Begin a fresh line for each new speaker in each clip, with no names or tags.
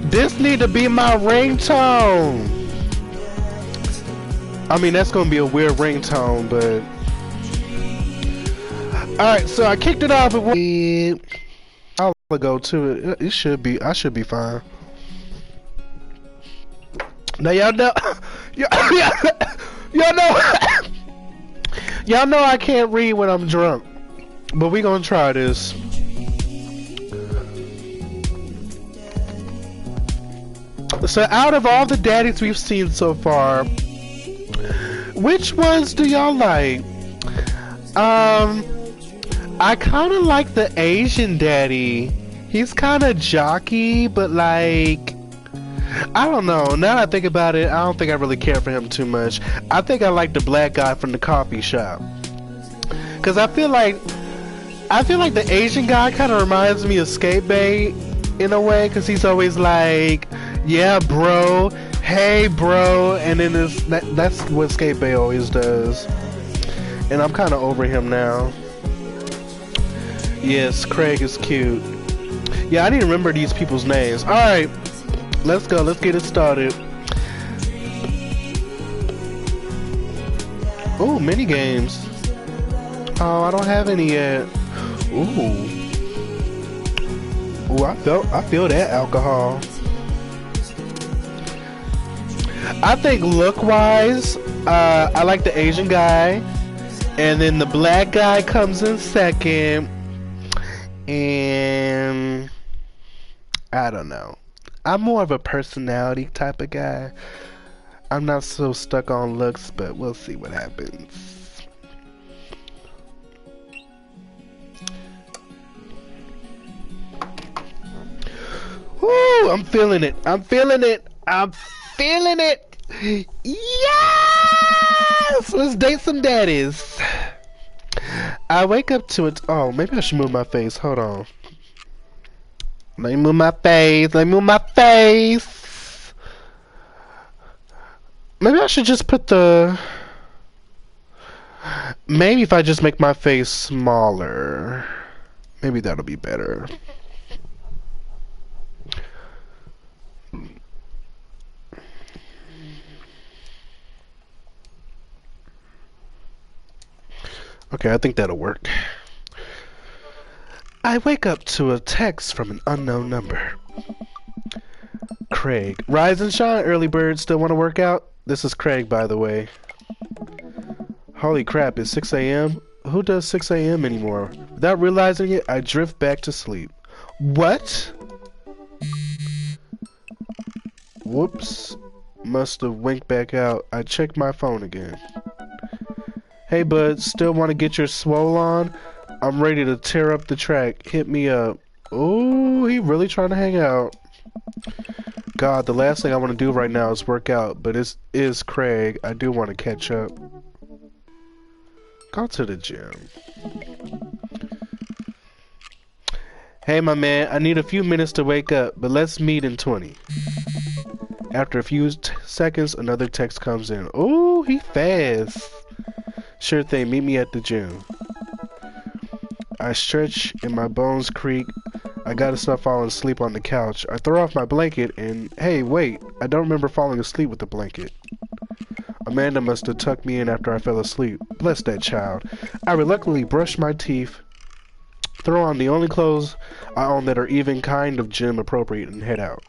This need to be my ringtone. I mean, that's gonna be a weird ringtone, but alright, so I kicked it off. I'll go to it. It should be. I should be fine. Now y'all know, y'all know, y'all know I can't read when I'm drunk, but we gonna try this. So out of all the daddies we've seen so far, which ones do y'all like? I kind of like the Asian daddy. He's kind of jockey, but like, I don't know. Now that I think about it, I don't think I really care for him too much. I think I like the black guy from the coffee shop, cause I feel like the Asian guy kind of reminds me of Skate Bay in a way, cause he's always like, yeah, bro. Hey, bro. And then that's what Skate Bay always does. And I'm kind of over him now. Yes, Craig is cute. Yeah, I need to remember these people's names. Alright. Let's go. Let's get it started. Ooh, mini games. Oh, I don't have any yet. Ooh. Ooh, I feel that alcohol. I think look-wise, I like the Asian guy, and then the black guy comes in second, and I don't know. I'm more of a personality type of guy. I'm not so stuck on looks, but we'll see what happens. Woo! I'm feeling it. I'm feeling it. I'm feeling it. Yes! Let's date some daddies. I wake up to it. Oh, maybe I should move my face. Hold on. Let me move my face. Let me move my face. Maybe I should just put the... Maybe if I just make my face smaller. Maybe that'll be better. Okay, I think that'll work. I wake up to a text from an unknown number. Craig. Rise and shine, early bird. Still want to work out? This is Craig, by the way. Holy crap, it's 6 a.m.? Who does 6 a.m. anymore? Without realizing it, I drift back to sleep. What? Whoops. Must have winked back out. I checked my phone again. Hey bud, still want to get your swole on? I'm ready to tear up the track. Hit me up. Ooh, he really trying to hang out. God, the last thing I want to do right now is work out, but it is Craig. I do want to catch up. Go to the gym. Hey my man, I need a few minutes to wake up, but let's meet in 20. After a few seconds, another text comes in. Ooh, he fast. Sure thing, meet me at the gym. I stretch and my bones creak. I gotta stop falling asleep on the couch. I throw off my blanket and, hey, wait, I don't remember falling asleep with the blanket. Amanda must have tucked me in after I fell asleep. Bless that child. I reluctantly brush my teeth, throw on the only clothes I own that are even kind of gym appropriate, and head out.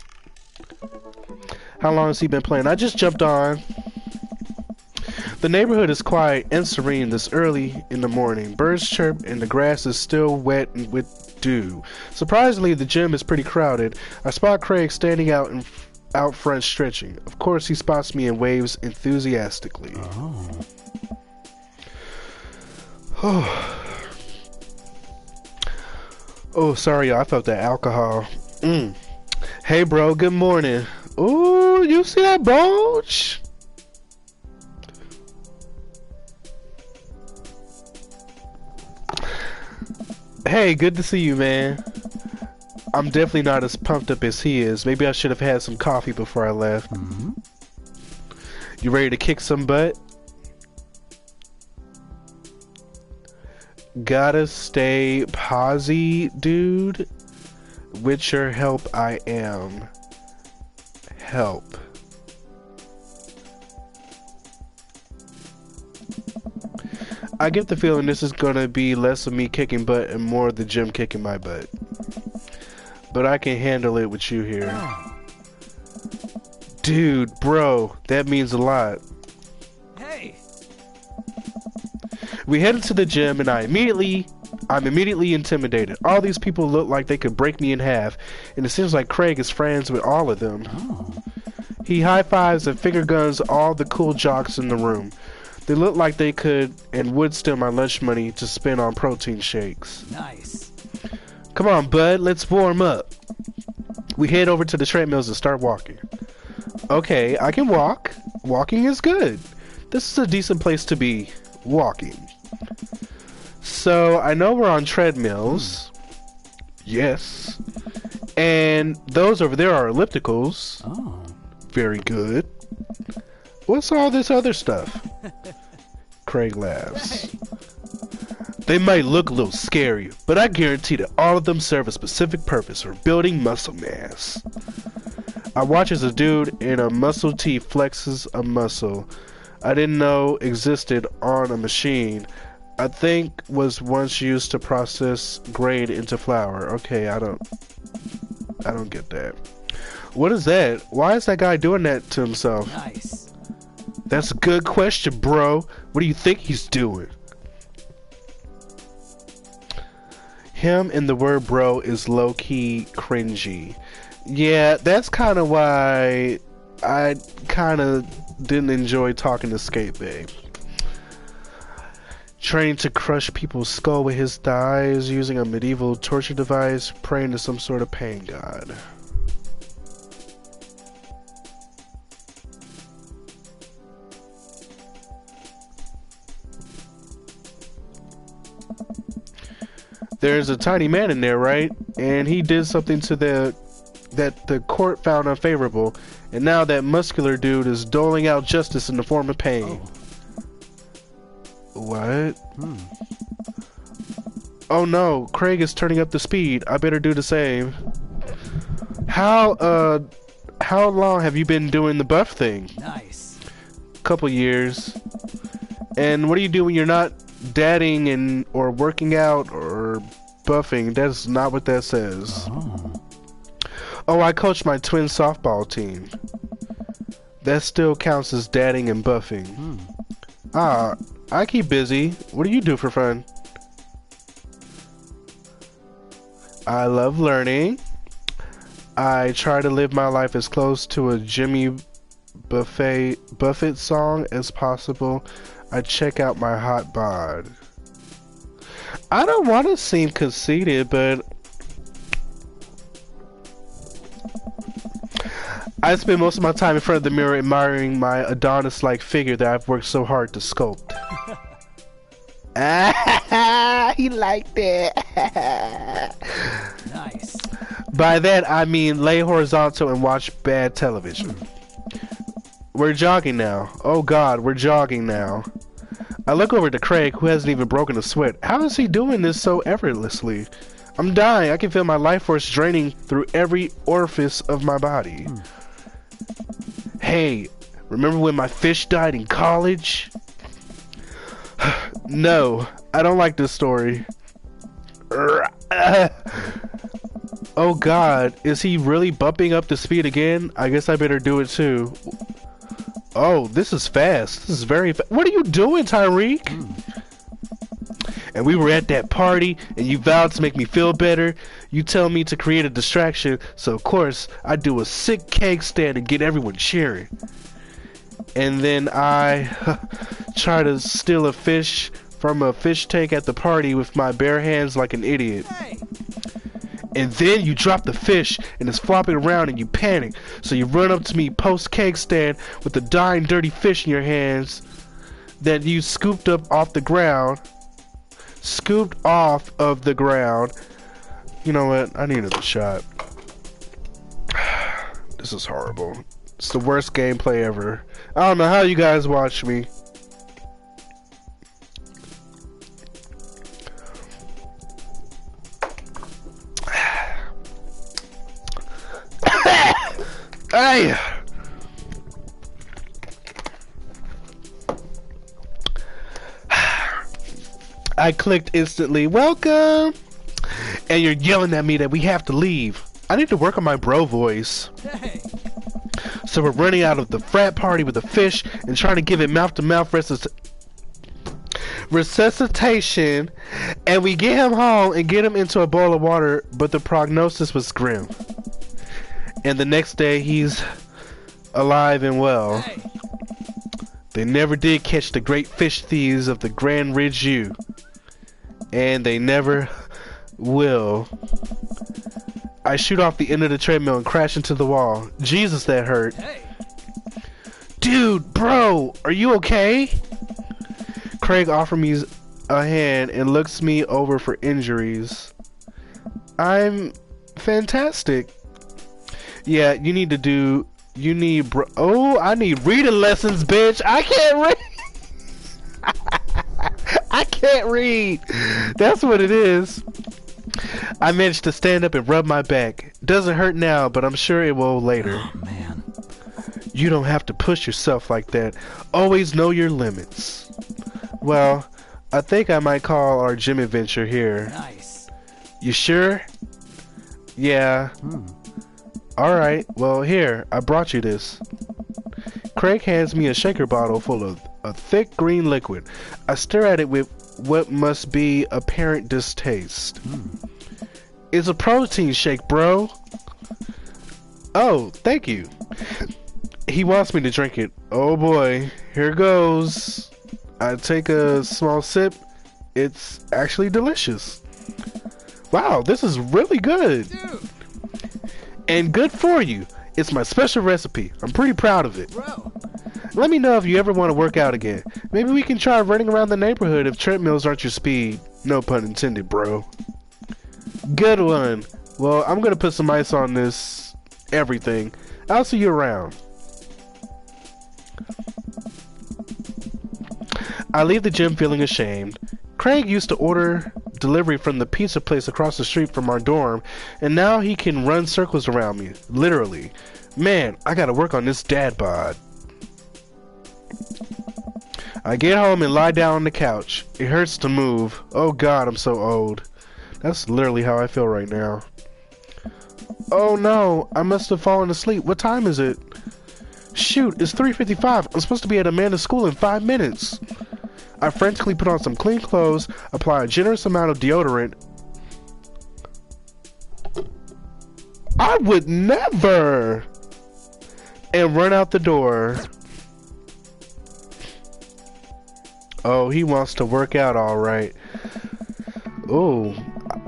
How long has he been playing? I just jumped on. The neighborhood is quiet and serene this early in the morning. Birds chirp and the grass is still wet with dew. Surprisingly, the gym is pretty crowded. I spot Craig standing out out front stretching. Of course, he spots me and waves enthusiastically. Oh. Oh, sorry, I felt that alcohol. Hey, bro, good morning. Ooh, you see that bulge? Hey, good to see you, man. I'm definitely not as pumped up as he is. Maybe I should have had some coffee before I left. You ready to kick some butt? Gotta stay posy, dude. With your help, I am. Help. I get the feeling this is gonna be less of me kicking butt and more of the gym kicking my butt. But I can handle it with you here. Dude, bro, that means a lot.
Hey.
We headed to the gym and I'm immediately intimidated. All these people look like they could break me in half, and it seems like Craig is friends with all of them. He high-fives and finger guns all the cool jocks in the room. They look like they could and would steal my lunch money to spend on protein shakes.
Nice.
Come on, bud, let's warm up. We head over to the treadmills and start walking. Okay, I can walk. Walking is good. This is a decent place to be walking. So, I know we're on treadmills. Yes. And those over there are ellipticals.
Oh.
Very good. What's all this other stuff? Craig laughs. They might look a little scary, but I guarantee that all of them serve a specific purpose for building muscle mass. I watch as a dude in a muscle tee flexes a muscle I didn't know existed on a machine I think was once used to process grain into flour. Okay, I don't get that. What is that? Why is that guy doing that to himself?
Nice.
That's a good question, bro. What do you think he's doing? Him and the word bro is low-key cringy. Yeah, that's kind of why I kind of didn't enjoy talking to Skate Babe. Trained to crush people's skull with his thighs, using a medieval torture device, praying to some sort of pain god. There's a tiny man in there, right? And he did something to that the court found unfavorable, and now that muscular dude is doling out justice in the form of pain. What? Oh no, Craig is turning up the speed. I better do the same. How long have you been doing the buff thing?
Nice.
Couple years. And what do you do when you're not dadding or working out or buffing? That's not what that says. Oh, I coach my twin softball team. That still counts as dadding and buffing. I keep busy. What do you do for fun? I love learning. I try to live my life as close to a Jimmy Buffett song as possible. I check out my hot bod. I don't want to seem conceited, but I spend most of my time in front of the mirror admiring my Adonis-like figure that I've worked so hard to sculpt. He liked it.
Nice.
By that, I mean lay horizontal and watch bad television. We're jogging now. Oh God, we're jogging now. I look over to Craig, who hasn't even broken a sweat. How is he doing this so effortlessly? I'm dying. I can feel my life force draining through every orifice of my body. Hey, remember when my fish died in college? No, I don't like this story. Oh God, is he really bumping up the speed again? I guess I better do it too. Oh, this is fast. This is very fast. What are you doing, Tyreek? and we were at that party, and you vowed to make me feel better. You tell me to create a distraction, so of course I do a sick keg stand and get everyone cheering. And then I try to steal a fish from a fish tank at the party with my bare hands like an idiot.
Hey.
And then you drop the fish and it's flopping around and you panic. So you run up to me post keg stand with the dying dirty fish in your hands that you scooped up off the ground. Scooped off of the ground. You know what? I need another shot. This is horrible. It's the worst gameplay ever. I don't know how you guys watch me. Hey! I clicked instantly, welcome! And you're yelling at me that we have to leave. I need to work on my bro voice.
Hey.
So we're running out of the frat party with a fish and trying to give it mouth-to-mouth resuscitation, and we get him home and get him into a bowl of water, but the prognosis was grim. And the next day he's alive and well.
Hey.
They never did catch the great fish thieves of the Grand Ridge U. And they never will. I shoot off the end of the treadmill and crash into the wall. Jesus, that hurt.
Hey.
Dude, bro, are you okay? Craig offers me a hand and looks me over for injuries. I'm fantastic. Yeah, I need reading lessons, bitch. I can't read. I can't read. That's what it is. I managed to stand up and rub my back. Doesn't hurt now, but I'm sure it will later.
Oh, man.
You don't have to push yourself like that. Always know your limits. Well, I think I might call our gym adventure here.
Nice.
You sure? Yeah. Alright, well here, I brought you this. Craig hands me a shaker bottle full of a thick green liquid. I stare at it with what must be apparent distaste. It's a protein shake, bro. Oh, thank you. He wants me to drink it. Oh boy, here goes. I take a small sip. It's actually delicious. Wow, this is really good.
Dude.
And good for you. It's my special recipe. I'm pretty proud of it.
Bro.
Let me know if you ever want to work out again. Maybe we can try running around the neighborhood if treadmills aren't your speed. No pun intended, bro. Good one. Well, I'm gonna put some ice on this everything. I'll see you around. I leave the gym feeling ashamed. Craig used to order delivery from the pizza place across the street from our dorm, and now he can run circles around me, literally. Man, I gotta work on this dad bod. I get home and lie down on the couch. It hurts to move. Oh god, I'm so old. That's literally how I feel right now. Oh no, I must have fallen asleep. What time is it? Shoot, it's 3:55. I'm supposed to be at Amanda's school in 5 minutes. I frantically put on some clean clothes, apply a generous amount of deodorant. I would never! And run out the door. Oh, he wants to work out alright. Oh,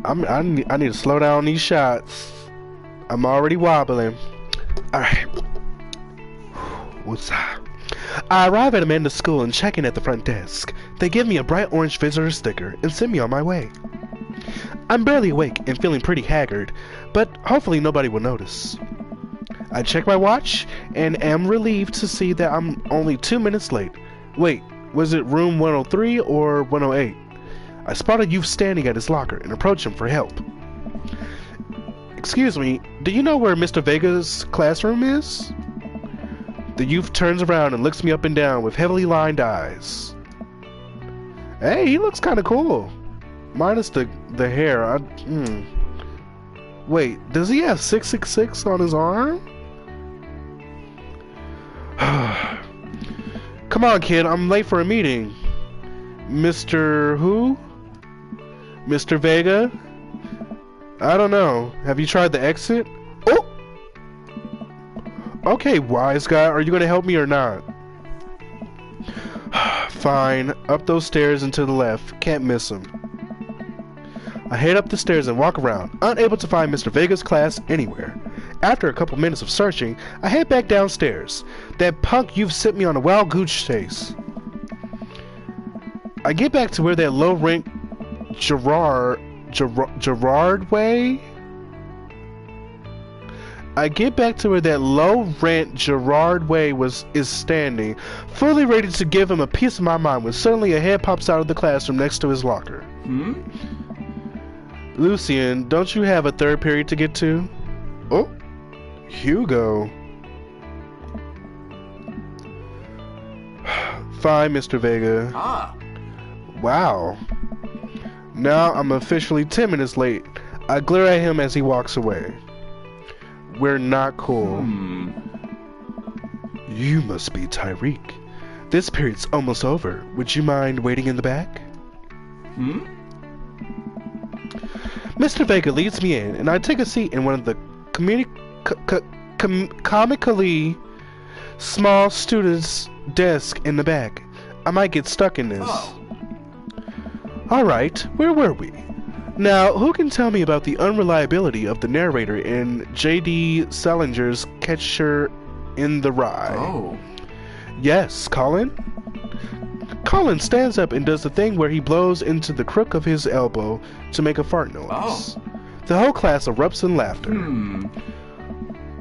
I need to slow down these shots. I'm already wobbling. Alright. What's up? I arrive at Amanda's school and check in at the front desk. They give me a bright orange visitor sticker and send me on my way. I'm barely awake and feeling pretty haggard, but hopefully nobody will notice. I check my watch and am relieved to see that I'm only 2 minutes late. Wait, was it room 103 or 108? I spot a youth standing at his locker and approach him for help. Excuse me, do you know where Mr. Vega's classroom is? The youth turns around and looks me up and down with heavily lined eyes. Hey, he looks kind of cool. Minus the hair. Wait, does he have 666 on his arm? Come on, kid, I'm late for a meeting. Mr. Who? Mr. Vega? I don't know. Have you tried the exit? Oh! Okay, wise guy, are you gonna help me or not? Fine. Up those stairs and to the left. Can't miss him. I head up the stairs and walk around, unable to find Mr. Vega's class anywhere. After a couple minutes of searching, I head back downstairs. That punk you've sent me on a wild goose chase. I get back to where that low-rent Gerard way? I get back to where that low-rent Gerard Way is standing, fully ready to give him a piece of my mind when suddenly a head pops out of the classroom next to his locker. Lucien, don't you have a third period to get to? Oh, Hugo. Fine, Mr. Vega. Wow. Now I'm officially 10 minutes late. I glare at him as he walks away. We're not cool. You must be Tyreek. This period's almost over. Would you mind waiting in the back? Mr. Vega leads me in, and I take a seat in one of the comically small students' desk in the back. I might get stuck in this. Alright, where were we? Now, who can tell me about the unreliability of the narrator in J.D. Salinger's Catcher in the Rye? Yes, Colin? Colin stands up and does the thing where he blows into the crook of his elbow to make a fart noise. The whole class erupts in laughter.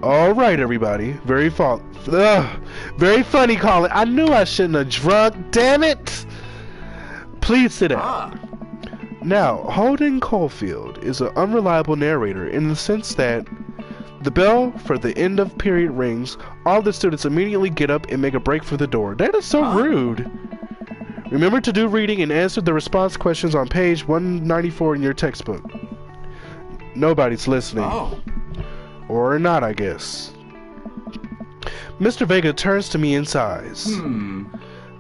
Alright, everybody. Very funny, Colin. I knew I shouldn't have drunk. Damn it! Please sit down. Now, Holden Caulfield is an unreliable narrator in the sense that the bell for the end of period rings, all the students immediately get up and make a break for the door. That is so rude. Remember to do reading and answer the response questions on page 194 in your textbook. Nobody's listening. Or not, I guess. Mr. Vega turns to me and sighs.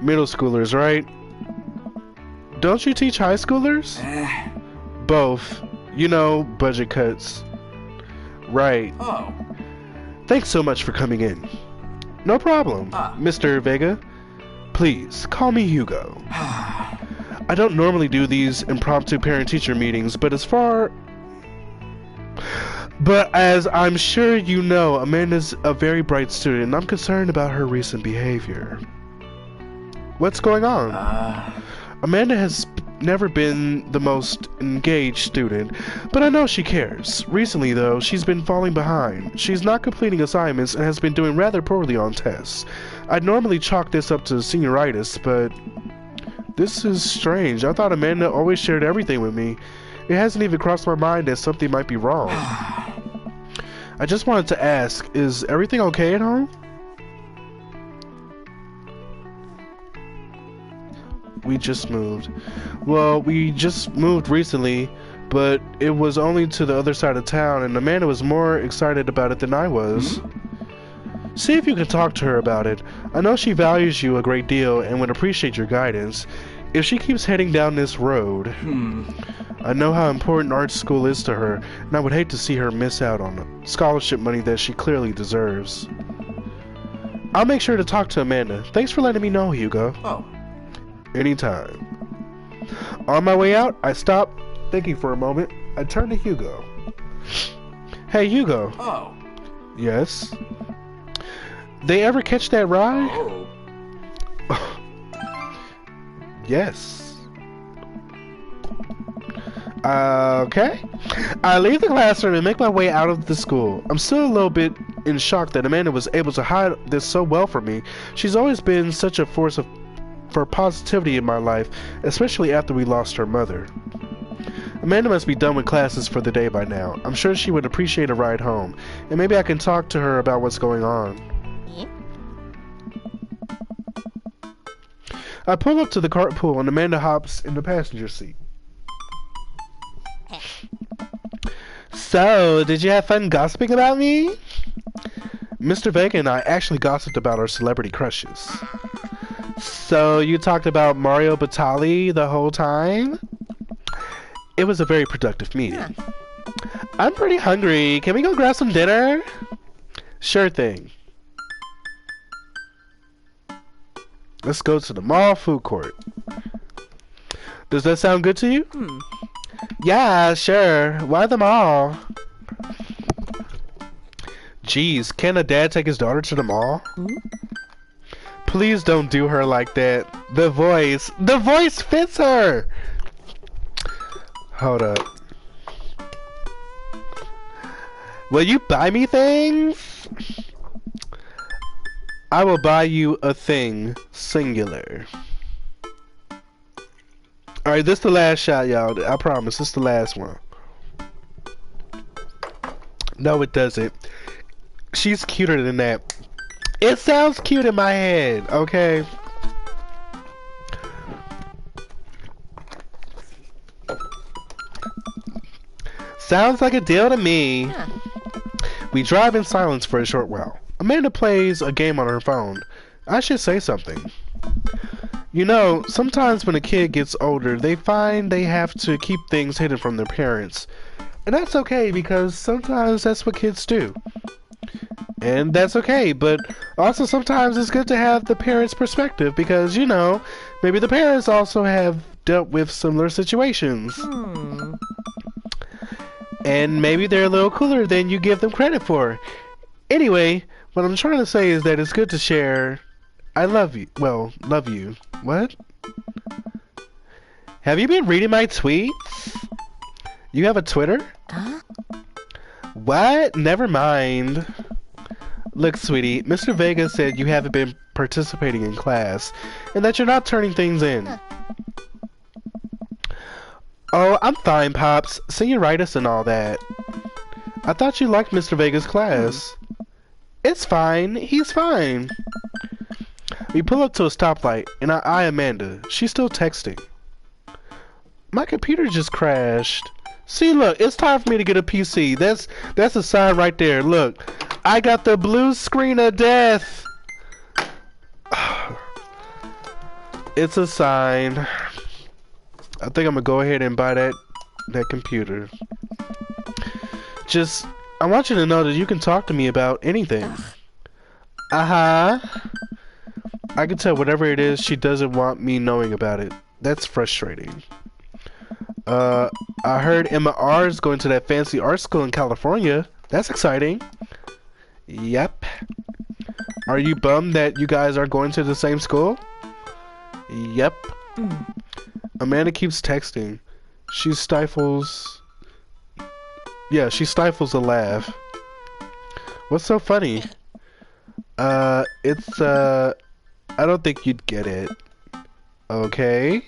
Middle schoolers, right? Don't you teach high schoolers? Both. You know, budget cuts. Right. Thanks so much for coming in. No problem, Mr. Vega. Please, call me Hugo. I don't normally do these impromptu parent-teacher meetings, but as I'm sure you know, Amanda's a very bright student, and I'm concerned about her recent behavior. What's going on? Amanda has never been the most engaged student, but I know she cares. Recently, though, she's been falling behind. She's not completing assignments and has been doing rather poorly on tests. I'd normally chalk this up to senioritis, but this is strange. I thought Amanda always shared everything with me. It hasn't even crossed my mind that something might be wrong. I just wanted to ask, is everything okay at home? We just moved. Well, we just moved recently, but it was only to the other side of town, and Amanda was more excited about it than I was. See if you can talk to her about it. I know she values you a great deal and would appreciate your guidance. If she keeps heading down this road, I know how important art school is to her, and I would hate to see her miss out on scholarship money that she clearly deserves. I'll make sure to talk to Amanda. Thanks for letting me know, Hugo. Anytime. On my way out, I stop, thinking for a moment. I turn to Hugo. Hey, Hugo. Yes? They ever catch that ride? Yes. Okay. I leave the classroom and make my way out of the school. I'm still a little bit in shock that Amanda was able to hide this so well from me. She's always been such a force for positivity in my life, especially after we lost her mother. Amanda must be done with classes for the day by now. I'm sure she would appreciate a ride home, and maybe I can talk to her about what's going on. I pull up to the carpool and Amanda hops in the passenger seat. So, did you have fun gossiping about me? Mr. Vega and I actually gossiped about our celebrity crushes. So, you talked about Mario Batali the whole time? It was a very productive meeting. I'm pretty hungry. Can we go grab some dinner? Sure thing. Let's go to the mall food court. Does that sound good to you? Yeah, sure. Why the mall? Jeez, can a dad take his daughter to the mall? Please don't do her like that. The voice fits her. Hold up. Will you buy me things? I will buy you a thing, singular. Alright, this is the last shot, y'all. I promise, this is the last one. No, it doesn't. She's cuter than that. It sounds cute in my head, okay? Sounds like a deal to me. Yeah. We drive in silence for a short while. Amanda plays a game on her phone. I should say something. You know, sometimes when a kid gets older, they find they have to keep things hidden from their parents. And that's okay, because sometimes that's what kids do. And that's okay, but also sometimes it's good to have the parents' perspective, because, you know, maybe the parents also have dealt with similar situations. And maybe they're a little cooler than you give them credit for. Anyway, what I'm trying to say is that it's good to share. I love you. Well, love you. What? Have you been reading my tweets? You have a Twitter? Huh? What? Never mind. Look, sweetie, Mr. Vega said you haven't been participating in class, and that you're not turning things in. Huh. Oh, I'm fine, Pops. Senioritis and all that. I thought you liked Mr. Vega's class. It's fine. He's fine. We pull up to a stoplight, and I eye Amanda. She's still texting. My computer just crashed. See, look, it's time for me to get a PC. That's a sign right there. Look, I got the blue screen of death. It's a sign. I think I'm gonna go ahead and buy that computer. Just, I want you to know that you can talk to me about anything. Uh-huh. I can tell whatever it is, she doesn't want me knowing about it. That's frustrating. I heard Emma R is going to that fancy art school in California. That's exciting. Yep. Are you bummed that you guys are going to the same school? Yep. Amanda keeps texting. She stifles a laugh. What's so funny? I don't think you'd get it. Okay.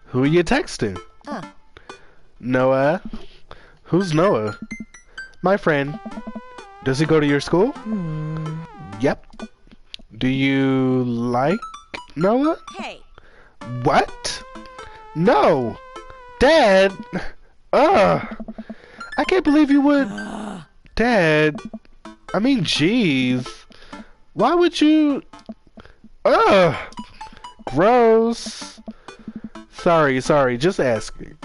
Who are you texting? Noah. Who's Noah? My friend. Does he go to your school? Yep. Do you like Noah?
Hey.
What? No. Dad. Ugh. I can't believe you would. Dad. I mean, jeez. Why would you? Ugh. Gross. Sorry. Just asking.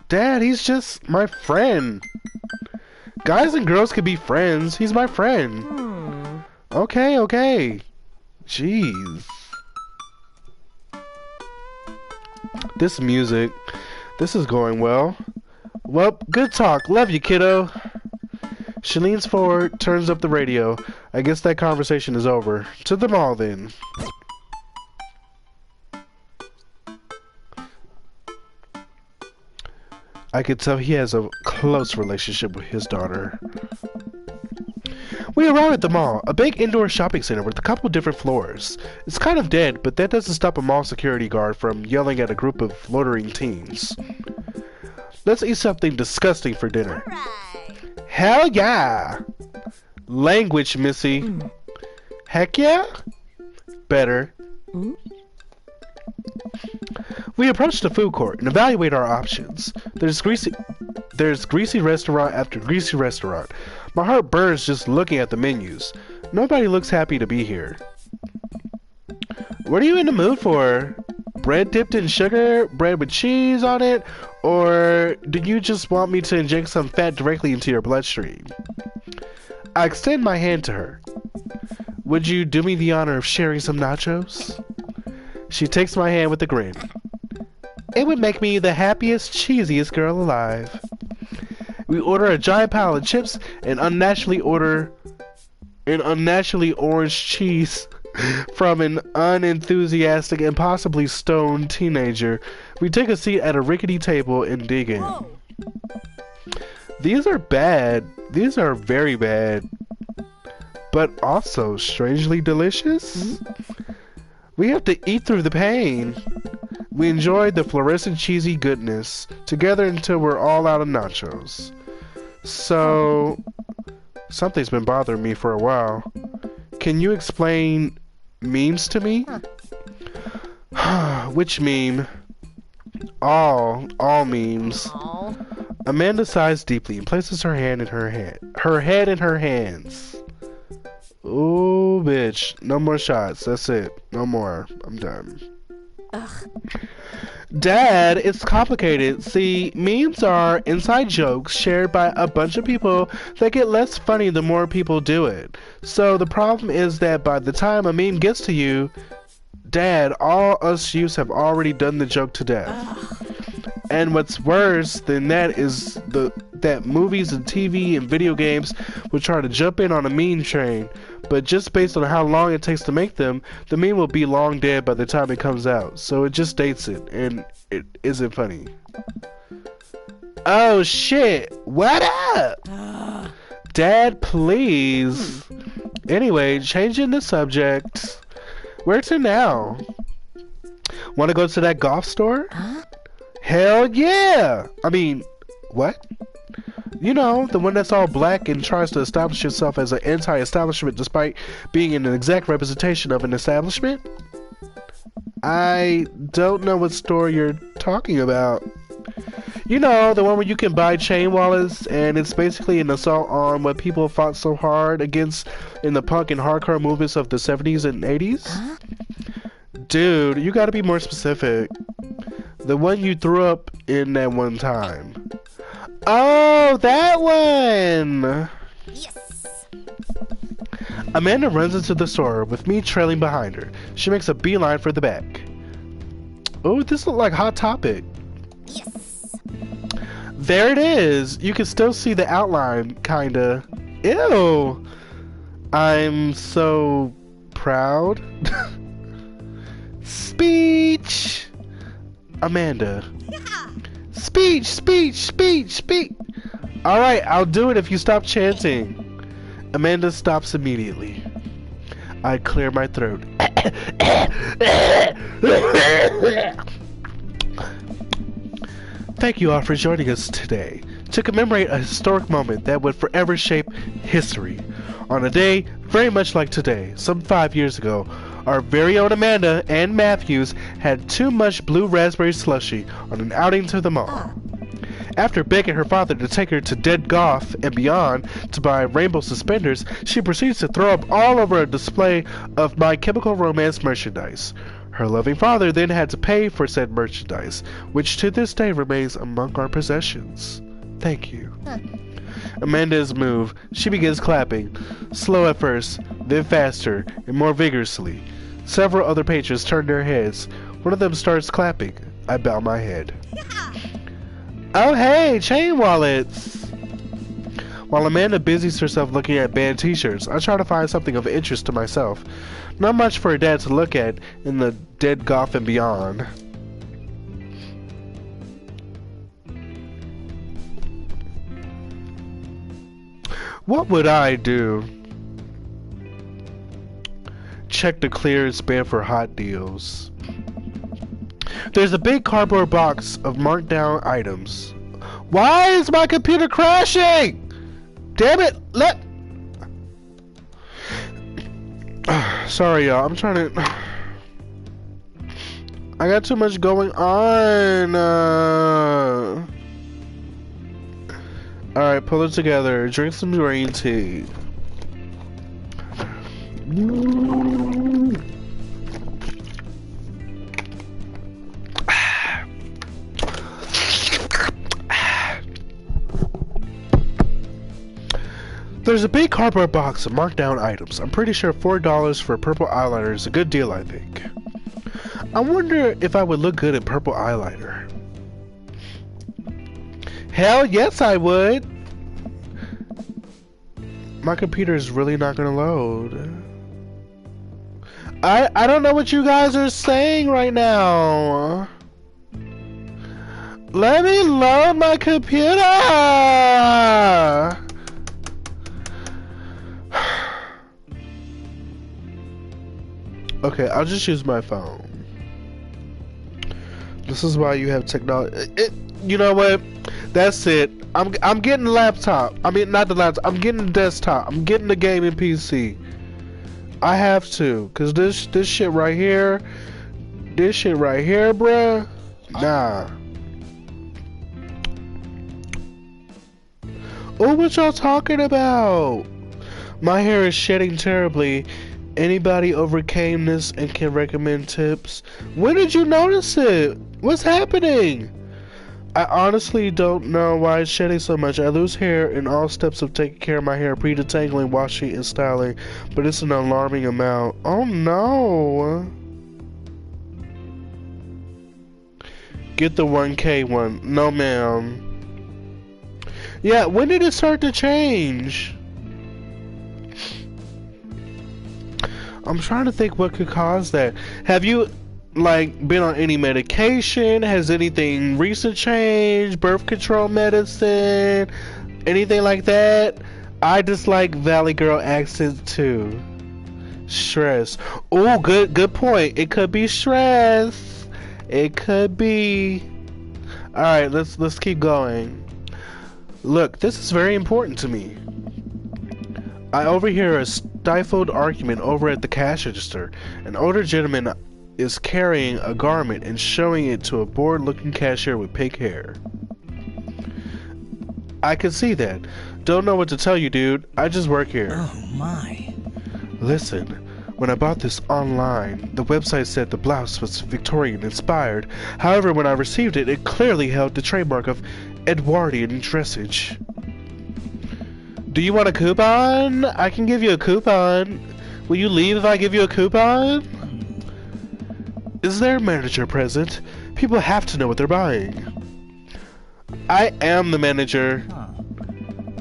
Dad, he's just my friend. Guys and girls can be friends. He's my friend. Okay. Jeez. This music. This is going well. Well, good talk. Love you, kiddo. She leans forward, turns up the radio. I guess that conversation is over. To the mall, then. I could tell he has a close relationship with his daughter. We arrive at the mall, a big indoor shopping center with a couple different floors. It's kind of dead, but that doesn't stop a mall security guard from yelling at a group of loitering teens. Let's eat something disgusting for dinner.
Right.
Hell yeah! Language, Missy. Heck yeah? Better. We approach the food court and evaluate our options. There's greasy restaurant after greasy restaurant. My heart burns just looking at the menus. Nobody looks happy to be here. What are you in the mood for? Bread dipped in sugar? Bread with cheese on it? Or do you just want me to inject some fat directly into your bloodstream? I extend my hand to her. Would you do me the honor of sharing some nachos? She takes my hand with a grin. It would make me the happiest, cheesiest girl alive. We order a giant pile of chips and unnaturally orange cheese from an unenthusiastic and possibly stoned teenager. We take a seat at a rickety table and dig in. These are bad. These are very bad. But also strangely delicious. We have to eat through the pain. We enjoyed the fluorescent cheesy goodness together until we're all out of nachos. So, something's been bothering me for a while. Can you explain memes to me? Which meme? All memes. Amanda sighs deeply and places her head in her hands. Ooh, bitch. No more shots. That's it. No more. I'm done. Ugh. Dad, it's complicated. See, memes are inside jokes shared by a bunch of people that get less funny the more people do it. So the problem is that by the time a meme gets to you, Dad, all us youths have already done the joke to death. Ugh. And what's worse than that is that movies and TV and video games will try to jump in on a meme train, but just based on how long it takes to make them, the meme will be long dead by the time it comes out. So it just dates it, and it isn't funny. Oh shit! What up? Dad, please. Anyway, changing the subject. Where to now? Want to go to that golf store? Hell yeah! I mean, what? You know, the one that's all black and tries to establish itself as an anti-establishment despite being an exact representation of an establishment? I don't know what store you're talking about. You know, the one where you can buy chain wallets and it's basically an assault on what people fought so hard against in the punk and hardcore movements of the 70s and 80s? Huh? Dude, you gotta be more specific. The one you threw up in that one time. Oh, that one! Yes! Amanda runs into the store with me trailing behind her. She makes a beeline for the back. Oh, this looks like Hot Topic. Yes! There it is! You can still see the outline, kinda. Ew! I'm so proud. Speech! Amanda. Yeah. Speech, speech, speech, speech. Alright, I'll do it if you stop chanting. Amanda stops immediately. I clear my throat. Thank you all for joining us today to commemorate a historic moment that would forever shape history. On a day very much like today, some 5 years ago, our very own Amanda and Matthews had too much blue raspberry slushy on an outing to the mall. After begging her father to take her to Dead Golf and Beyond to buy rainbow suspenders, she proceeds to throw up all over a display of My Chemical Romance merchandise. Her loving father then had to pay for said merchandise, which to this day remains among our possessions. Thank you. Amanda is moved. She begins clapping, slow at first, then faster and more vigorously. Several other patrons turn their heads. One of them starts clapping. I bow my head. Yeah. Oh hey, chain wallets! While Amanda busies herself looking at band t-shirts, I try to find something of interest to myself. Not much for her dad to look at in the Dead Golf and Beyond. What would I do? Check the clearance bin for hot deals. There's a big cardboard box of marked down items. Why is my computer crashing? Damn it! Sorry, y'all. I'm trying to. I got too much going on. Alright, pull it together. Drink some green tea. There's a big cardboard box of marked down items. I'm pretty sure $4 for purple eyeliner is a good deal, I think. I wonder if I would look good in purple eyeliner. Hell yes, I would. My computer is really not gonna load. I don't know what you guys are saying right now. Let me load my computer. Okay, I'll just use my phone. This is why you have technology. You know what? That's it. I'm getting the laptop. I mean, not the laptop. I'm getting the desktop. I'm getting the gaming PC. I have to, cause this shit right here, bruh. Nah. Oh, what y'all talking about? My hair is shedding terribly. Anybody overcame this and can recommend tips? When did you notice it? What's happening? I honestly don't know why it's shedding so much. I lose hair in all steps of taking care of my hair, pre-detangling, washing, and styling, but it's an alarming amount. Oh no! Get the 1K one. No ma'am. Yeah, when did it start to change? I'm trying to think what could cause that. Have you, like, been on any medication? Has anything recent changed? Birth control medicine? Anything like that? I dislike Valley Girl accent too. Stress. Oh, good point. It could be stress. It could be. Alright, let's keep going. Look, this is very important to me. I overhear a stifled argument over at the cash register. An older gentleman is carrying a garment and showing it to a bored-looking cashier with pink hair. I can see that. Don't know what to tell you, dude. I just work here.
Oh my.
Listen, when I bought this online, the website said the blouse was Victorian inspired. However, when I received it, it clearly held the trademark of Edwardian dressage. Do you want a coupon? I can give you a coupon. Will you leave if I give you a coupon? Is there a manager present? People have to know what they're buying. I am the manager.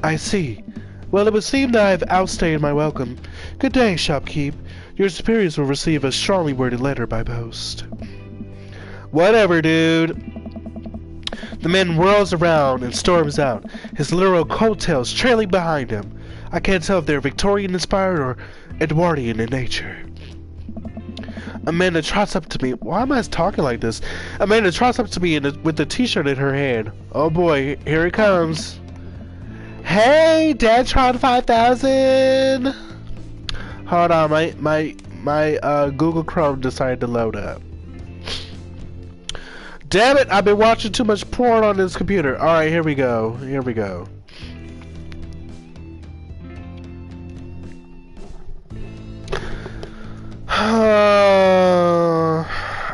I see. Well, it would seem that I have outstayed my welcome. Good day, shopkeep. Your superiors will receive a strongly worded letter by post. Whatever, dude. The man whirls around and storms out, his literal coattails trailing behind him. I can't tell if they're Victorian-inspired or Edwardian in nature. Amanda trots up to me. Why am I talking like this? Amanda trots up to me with the t-shirt in her hand. Oh boy, here it comes. Hey, Dadtron 5000! Hold on, my Google Chrome decided to load up. Damn it, I've been watching too much porn on this computer. Alright, here we go. Here we go.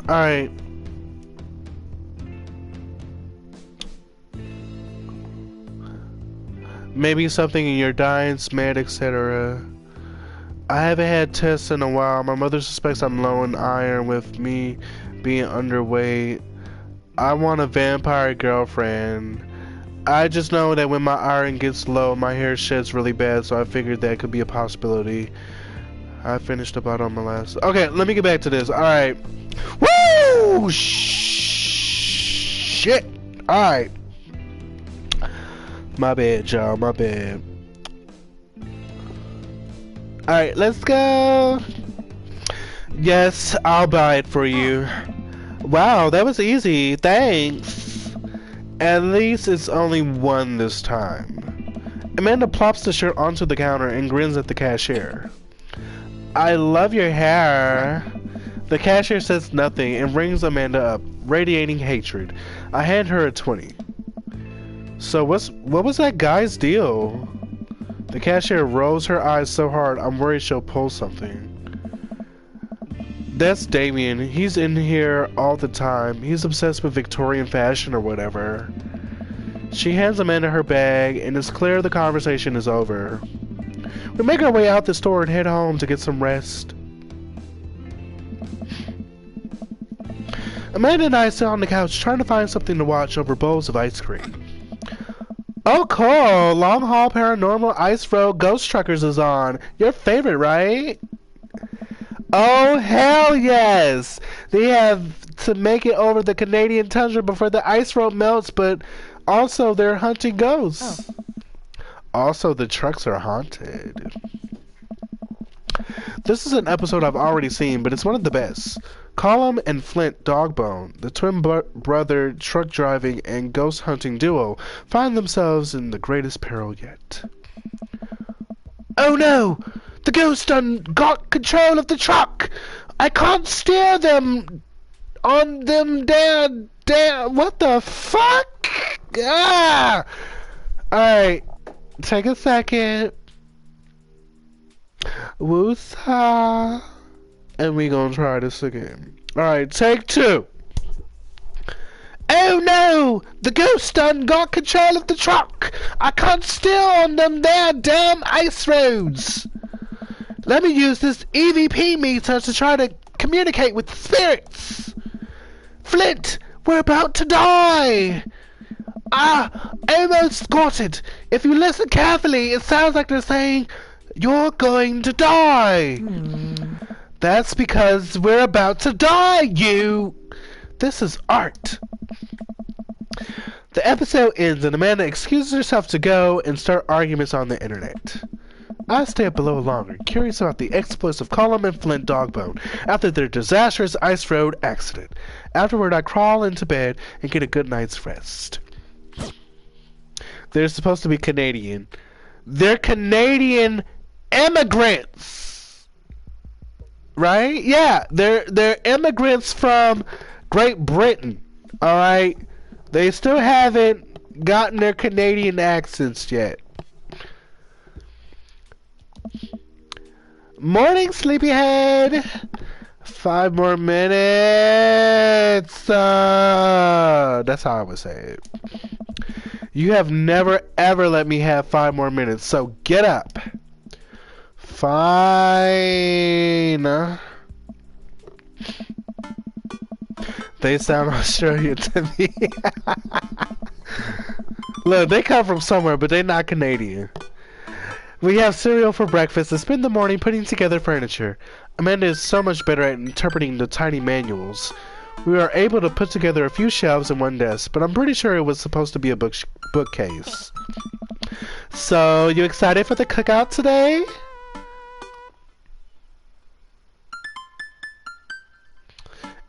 Alright. Maybe something in your diet, smell, etc. I haven't had tests in a while. My mother suspects I'm low in iron with me being underweight. I want a vampire girlfriend. I just know that when my iron gets low, my hair sheds really bad, so I figured that could be a possibility. I finished about on my last. Okay, let me get back to this. Alright. Woo! Shit! Alright. My bad, y'all. My bad. Alright, let's go. Yes, I'll buy it for you. Wow, that was easy. Thanks. At least it's only one this time. Amanda plops the shirt onto the counter and grins at the cashier. I love your hair. The cashier says nothing and rings Amanda up, radiating hatred. I hand her a 20. So what was that guy's deal? The cashier rolls her eyes so hard I'm worried she'll pull something. That's Damien. He's in here all the time. He's obsessed with Victorian fashion or whatever. She hands Amanda her bag, and it's clear the conversation is over. We make our way out the store and head home to get some rest. Amanda and I sit on the couch trying to find something to watch over bowls of ice cream. Oh, cool! Long Haul Paranormal Ice Road Ghost Truckers is on. Your favorite, right? Oh, hell yes! They have to make it over the Canadian tundra before the ice road melts, but also they're hunting ghosts. Oh. Also, the trucks are haunted. This is an episode I've already seen, but it's one of the best. Colum and Flint Dogbone, the twin brother truck driving and ghost hunting duo, find themselves in the greatest peril yet. Oh no! The ghost done got control of the truck! I can't steer them on them damn, what the fuck? Ah! Alright, take a second. Woosah. And we gonna try this again. Alright, take 2. Oh no! The ghost done got control of the truck! I can't steer on them there damn ice roads! Let me use this EVP meter to try to communicate with the spirits! Flint, we're about to die! Ah, almost got it! If you listen carefully, it sounds like they're saying, you're going to die! That's because we're about to die, you! This is art. The episode ends and Amanda excuses herself to go and start arguments on the internet. I stay up below longer, curious about the exploits of Colum and Flint Dogbone after their disastrous ice road accident. Afterward, I crawl into bed and get a good night's rest. They're supposed to be Canadian. They're Canadian immigrants! Right? Yeah, they're immigrants from Great Britain. Alright? They still haven't gotten their Canadian accents yet. Morning, sleepyhead! 5 more minutes! That's how I would say it. You have never ever let me have 5 more minutes, so get up. Fine. They sound Australian to me. Look, they come from somewhere, but they're not Canadian. We have cereal for breakfast and spend the morning putting together furniture. Amanda is so much better at interpreting the tiny manuals. We are able to put together a few shelves and one desk, but I'm pretty sure it was supposed to be a bookcase. So, you excited for the cookout today?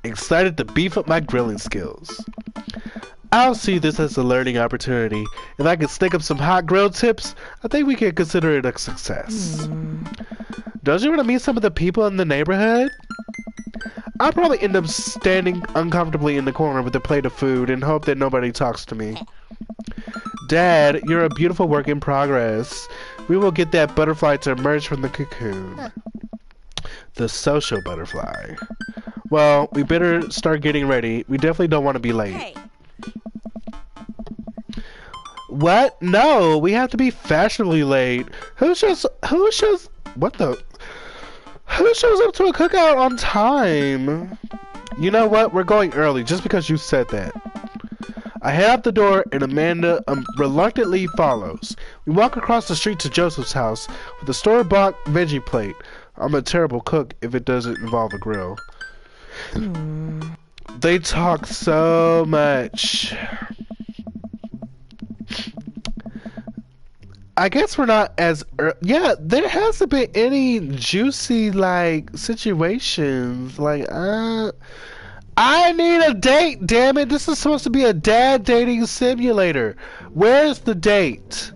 Excited to beef up my grilling skills. I'll see this as a learning opportunity. If I can stick up some hot grill tips, I think we can consider it a success. Don't you want to meet some of the people in the neighborhood? I'll probably end up standing uncomfortably in the corner with a plate of food and hope that nobody talks to me. Dad, you're a beautiful work in progress. We will get that butterfly to emerge from the cocoon. The social butterfly. Well, we better start getting ready. We definitely don't want to be late.
Hey.
What? No, we have to be fashionably late. Who shows up to a cookout on time? You know what? We're going early just because you said that. I head out the door and Amanda reluctantly follows. We walk across the street to Joseph's house with a store-bought veggie plate. I'm a terrible cook if it doesn't involve a grill. They talk so much. I guess we're not as yeah, there hasn't been any juicy like situations like I need a date, damn it. This is supposed to be a dad dating simulator. Where's the date?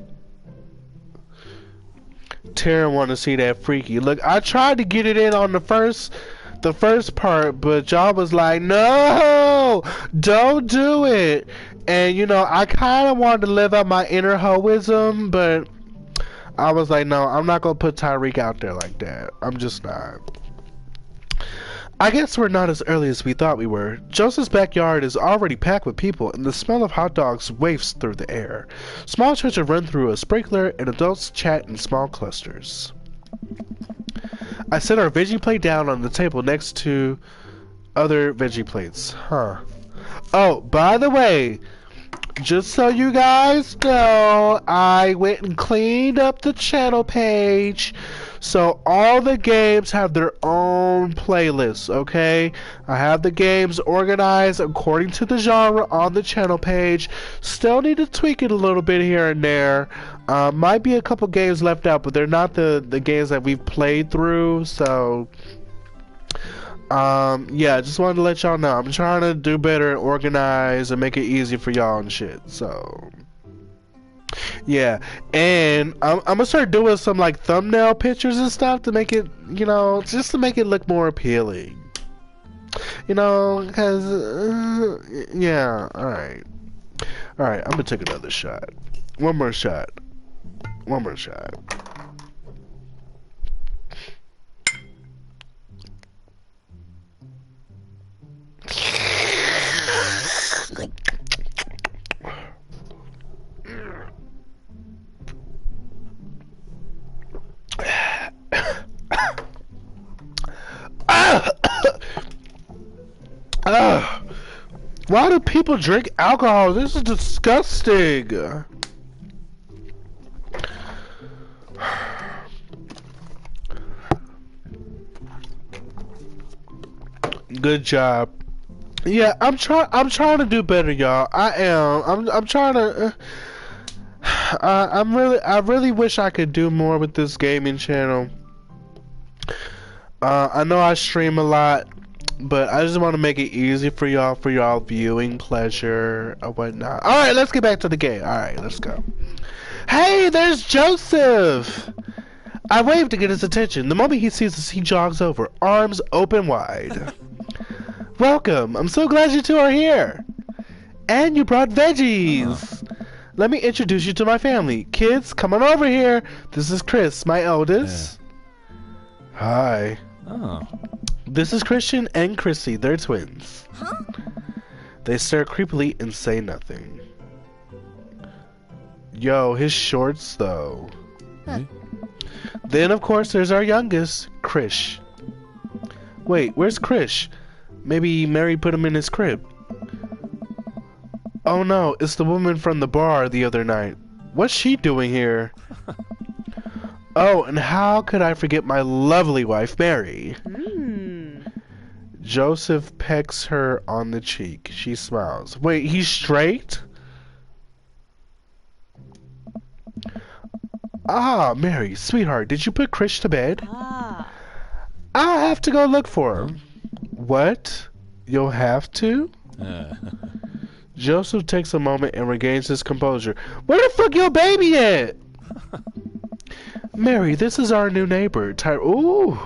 Tara want to see that freaky. Look, I tried to get it in on the first part, but y'all was like, no, don't do it. And you know, I kind of wanted to live out my inner hoism, but I was like, no, I'm not gonna put Tyreek out there like that. I'm just not. I guess we're not as early as we thought we were. Joseph's backyard is already packed with people, and the smell of hot dogs wafts through the air. Small children run through a sprinkler, and adults chat in small clusters. I set our veggie plate down on the table next to other veggie plates. Huh. Oh, by the way, just so you guys know, I went and cleaned up the channel page. So all the games have their own playlists, okay? I have the games organized according to the genre on the channel page. Still need to tweak it a little bit here and there. Might be a couple games left out, but they're not the games that we've played through, so... yeah, just wanted to let y'all know. I'm trying to do better and organize and make it easy for y'all and shit, so... Yeah, and I'm gonna start doing some like thumbnail pictures and stuff to make it, you know, just to make it look more appealing. You know, because, yeah, alright. Alright, I'm gonna take another shot. One more shot. One more shot. Why do people drink alcohol? This is disgusting. Good job. Yeah, I'm trying to do better, y'all. I am. I'm trying to I really wish I could do more with this gaming channel. I know I stream a lot, but I just want to make it easy for y'all viewing pleasure or whatnot. Alright, let's get back to the game. Alright, let's go. Hey, there's Joseph! I waved to get his attention. The moment he sees us, he jogs over, arms open wide. Welcome! I'm so glad you two are here! And you brought veggies! Let me introduce you to my family. Kids, come on over here. This is Chris, my eldest. Yeah. Hi. Oh. This is Christian and Chrissy. They're twins. Huh? They stare creepily and say nothing. Yo, his shorts, though. Huh. Then, of course, there's our youngest, Krish. Wait, where's Krish? Maybe Mary put him in his crib. Oh no, it's the woman from the bar the other night. What's she doing here? Oh, and how could I forget my lovely wife, Mary? Joseph pecks her on the cheek. She smiles. Wait, he's straight? Ah, Mary, sweetheart, did you put Krish to bed? I'll have to go look for him. What? You'll have to? Joseph takes a moment and regains his composure. Where the fuck your baby at? Mary, this is our new neighbor. Ooh.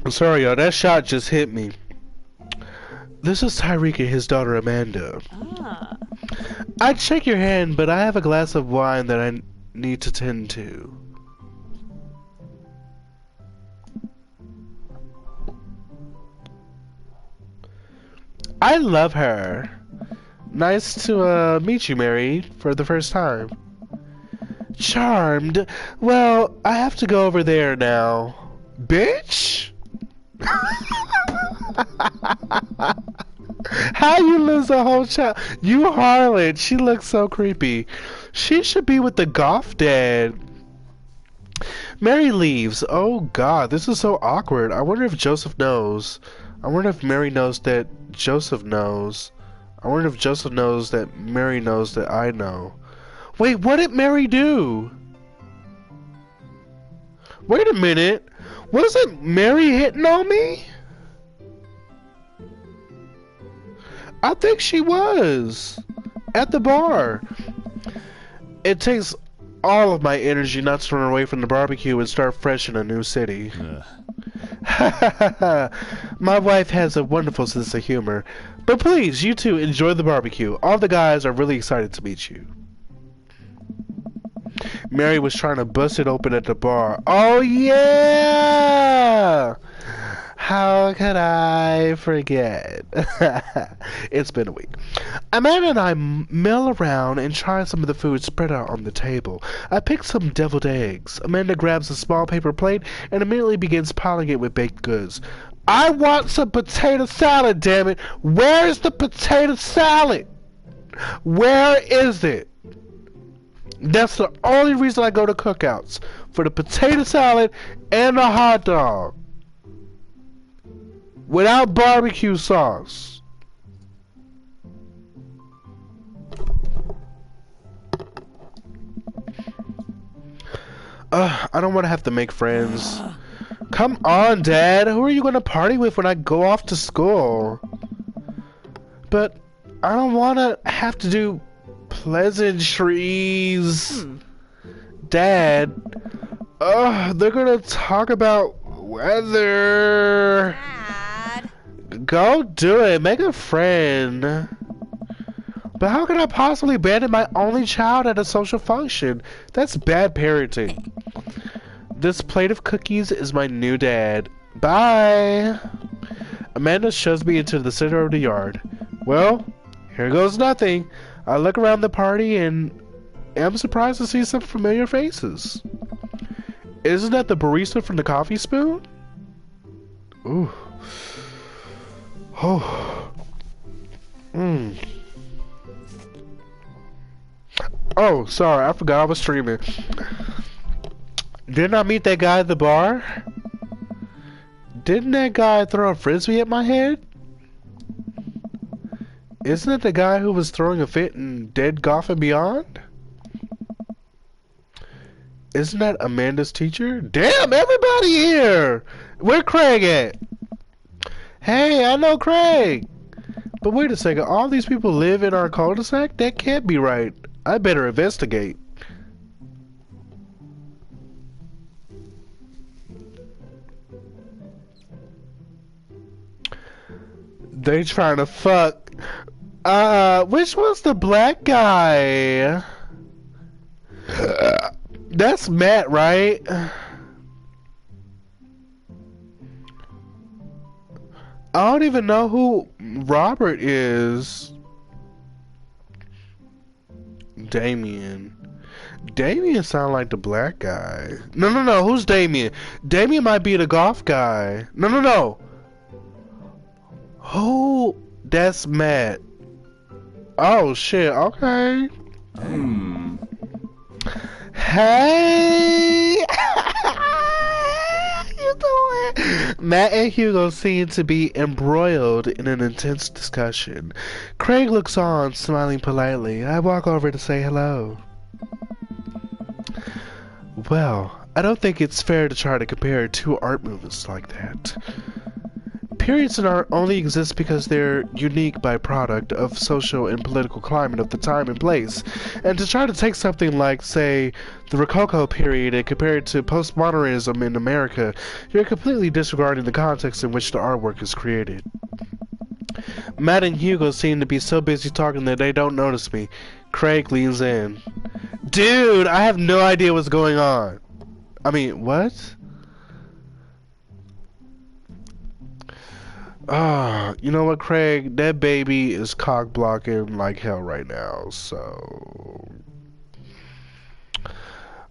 I'm sorry, y'all. That shot just hit me. This is Tyreek and his daughter Amanda. I'd shake your hand, but I have a glass of wine that I need to tend to. I love her. Nice to meet you, Mary, for the first time. Charmed. Well, I have to go over there now. Bitch? How you lose a whole child? You harlot. She looks so creepy. She should be with the goth dad. Mary leaves. Oh god, this is so awkward. I wonder if Joseph knows. I wonder if Mary knows that Joseph knows. I wonder if Joseph knows that Mary knows that I know. Wait, what did Mary do? Wait a minute. Wasn't Mary hitting on me? I think she was. At the bar. It takes all of my energy not to run away from the barbecue and start fresh in a new city. My wife has a wonderful sense of humor. But please, you two enjoy the barbecue. All the guys are really excited to meet you. Mary was trying to bust it open at the bar. Oh yeah! How could I forget? It's been a week. Amanda and I mill around and try some of the food spread out on the table. I pick some deviled eggs. Amanda grabs a small paper plate and immediately begins piling it with baked goods. I want some potato salad, damn it! Where's the potato salad? Where is it? That's the only reason I go to cookouts. For the potato salad and the hot dog. Without barbecue sauce. I don't want to have to make friends. Come on, Dad. Who are you going to party with when I go off to school? But I don't want to have to do pleasantries. Dad. They're going to talk about weather.
Dad.
Go do it. Make a friend. But how can I possibly abandon my only child at a social function? That's bad parenting. This plate of cookies is my new dad. Bye. Amanda shoves me into the center of the yard. Well, here goes nothing. I look around the party and am surprised to see some familiar faces. Isn't that the barista from the Coffee Spoon? Ooh. Oh. Oh, sorry, I forgot I was streaming. Didn't I meet that guy at the bar? Didn't that guy throw a frisbee at my head? Isn't it the guy who was throwing a fit in Dead Golf and Beyond? Isn't that Amanda's teacher? Damn, everybody here! Where Craig at? Hey, I know Craig! But wait a second, all these people live in our cul-de-sac? That can't be right. I better investigate. They trying to fuck. Which was the black guy? That's Matt, right? I don't even know who Robert is. Damien. Damien sound like the black guy. No. Who's Damien? Damien might be the golf guy. No. Who? That's Matt. Oh shit. Okay. Hey. You doing? Matt and Hugo seem to be embroiled in an intense discussion. Craig looks on, smiling politely. I walk over to say hello. Well, I don't think it's fair to try to compare two art movements like that. Periods in art only exist because they're unique byproduct of social and political climate of the time and place. And to try to take something like, say, the Rococo period and compare it to postmodernism in America, you're completely disregarding the context in which the artwork is created. Matt and Hugo seem to be so busy talking that they don't notice me. Craig leans in. Dude, I have no idea what's going on. I mean, what? You know what, Craig? That baby is cock blocking like hell right now, so...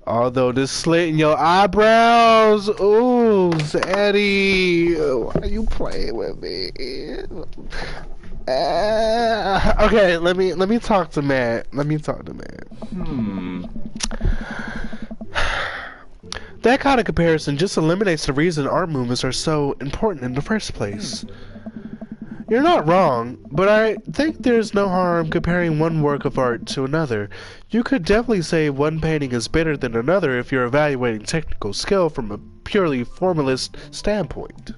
Although this slit in your eyebrows, ooh, Zaddy, why are you playing with me? Okay, let me talk to Matt. That kind of comparison just eliminates the reason art movements are so important in the first place. You're not wrong, but I think there's no harm comparing one work of art to another. You could definitely say one painting is better than another if you're evaluating technical skill from a purely formalist standpoint.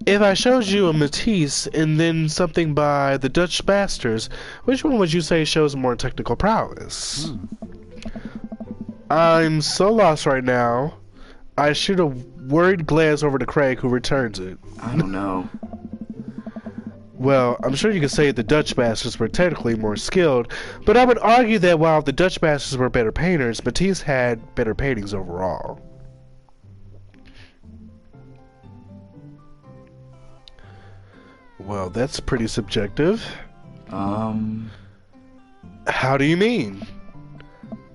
If I showed you a Matisse and then something by the Dutch masters, which one would you say shows more technical prowess? I'm so lost right now. I shoot a worried glance over to Craig, who returns it.
I don't know.
Well, I'm sure you could say the Dutch masters were technically more skilled, but I would argue that while the Dutch masters were better painters, Matisse had better paintings overall. Well, that's pretty subjective. How do you mean?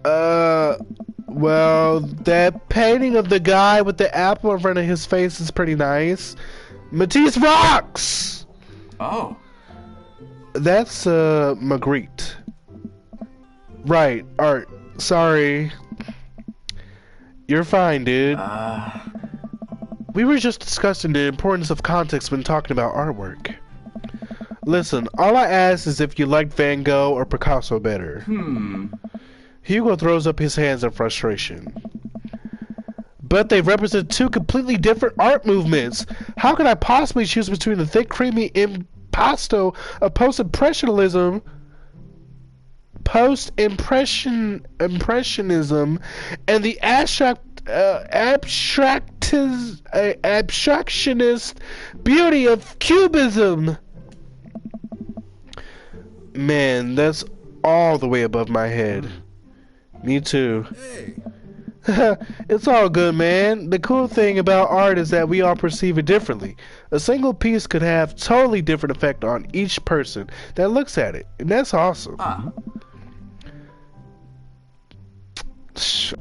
Well, that painting of the guy with the apple in front of his face is pretty nice. Matisse rocks!
Oh.
That's, Magritte. Right, Art. Sorry. You're fine, dude. We were just discussing the importance of context when talking about artwork. Listen, all I ask is if you liked Van Gogh or Picasso better. Hugo throws up his hands in frustration. But they represent two completely different art movements. How could I possibly choose between the thick, creamy impasto of post-impressionism and the abstractionist beauty of cubism? Man, that's all the way above my head. Me too.
Hey.
It's all good, man. The cool thing about art is that we all perceive it differently. A single piece could have totally different effect on each person that looks at it, and that's awesome. I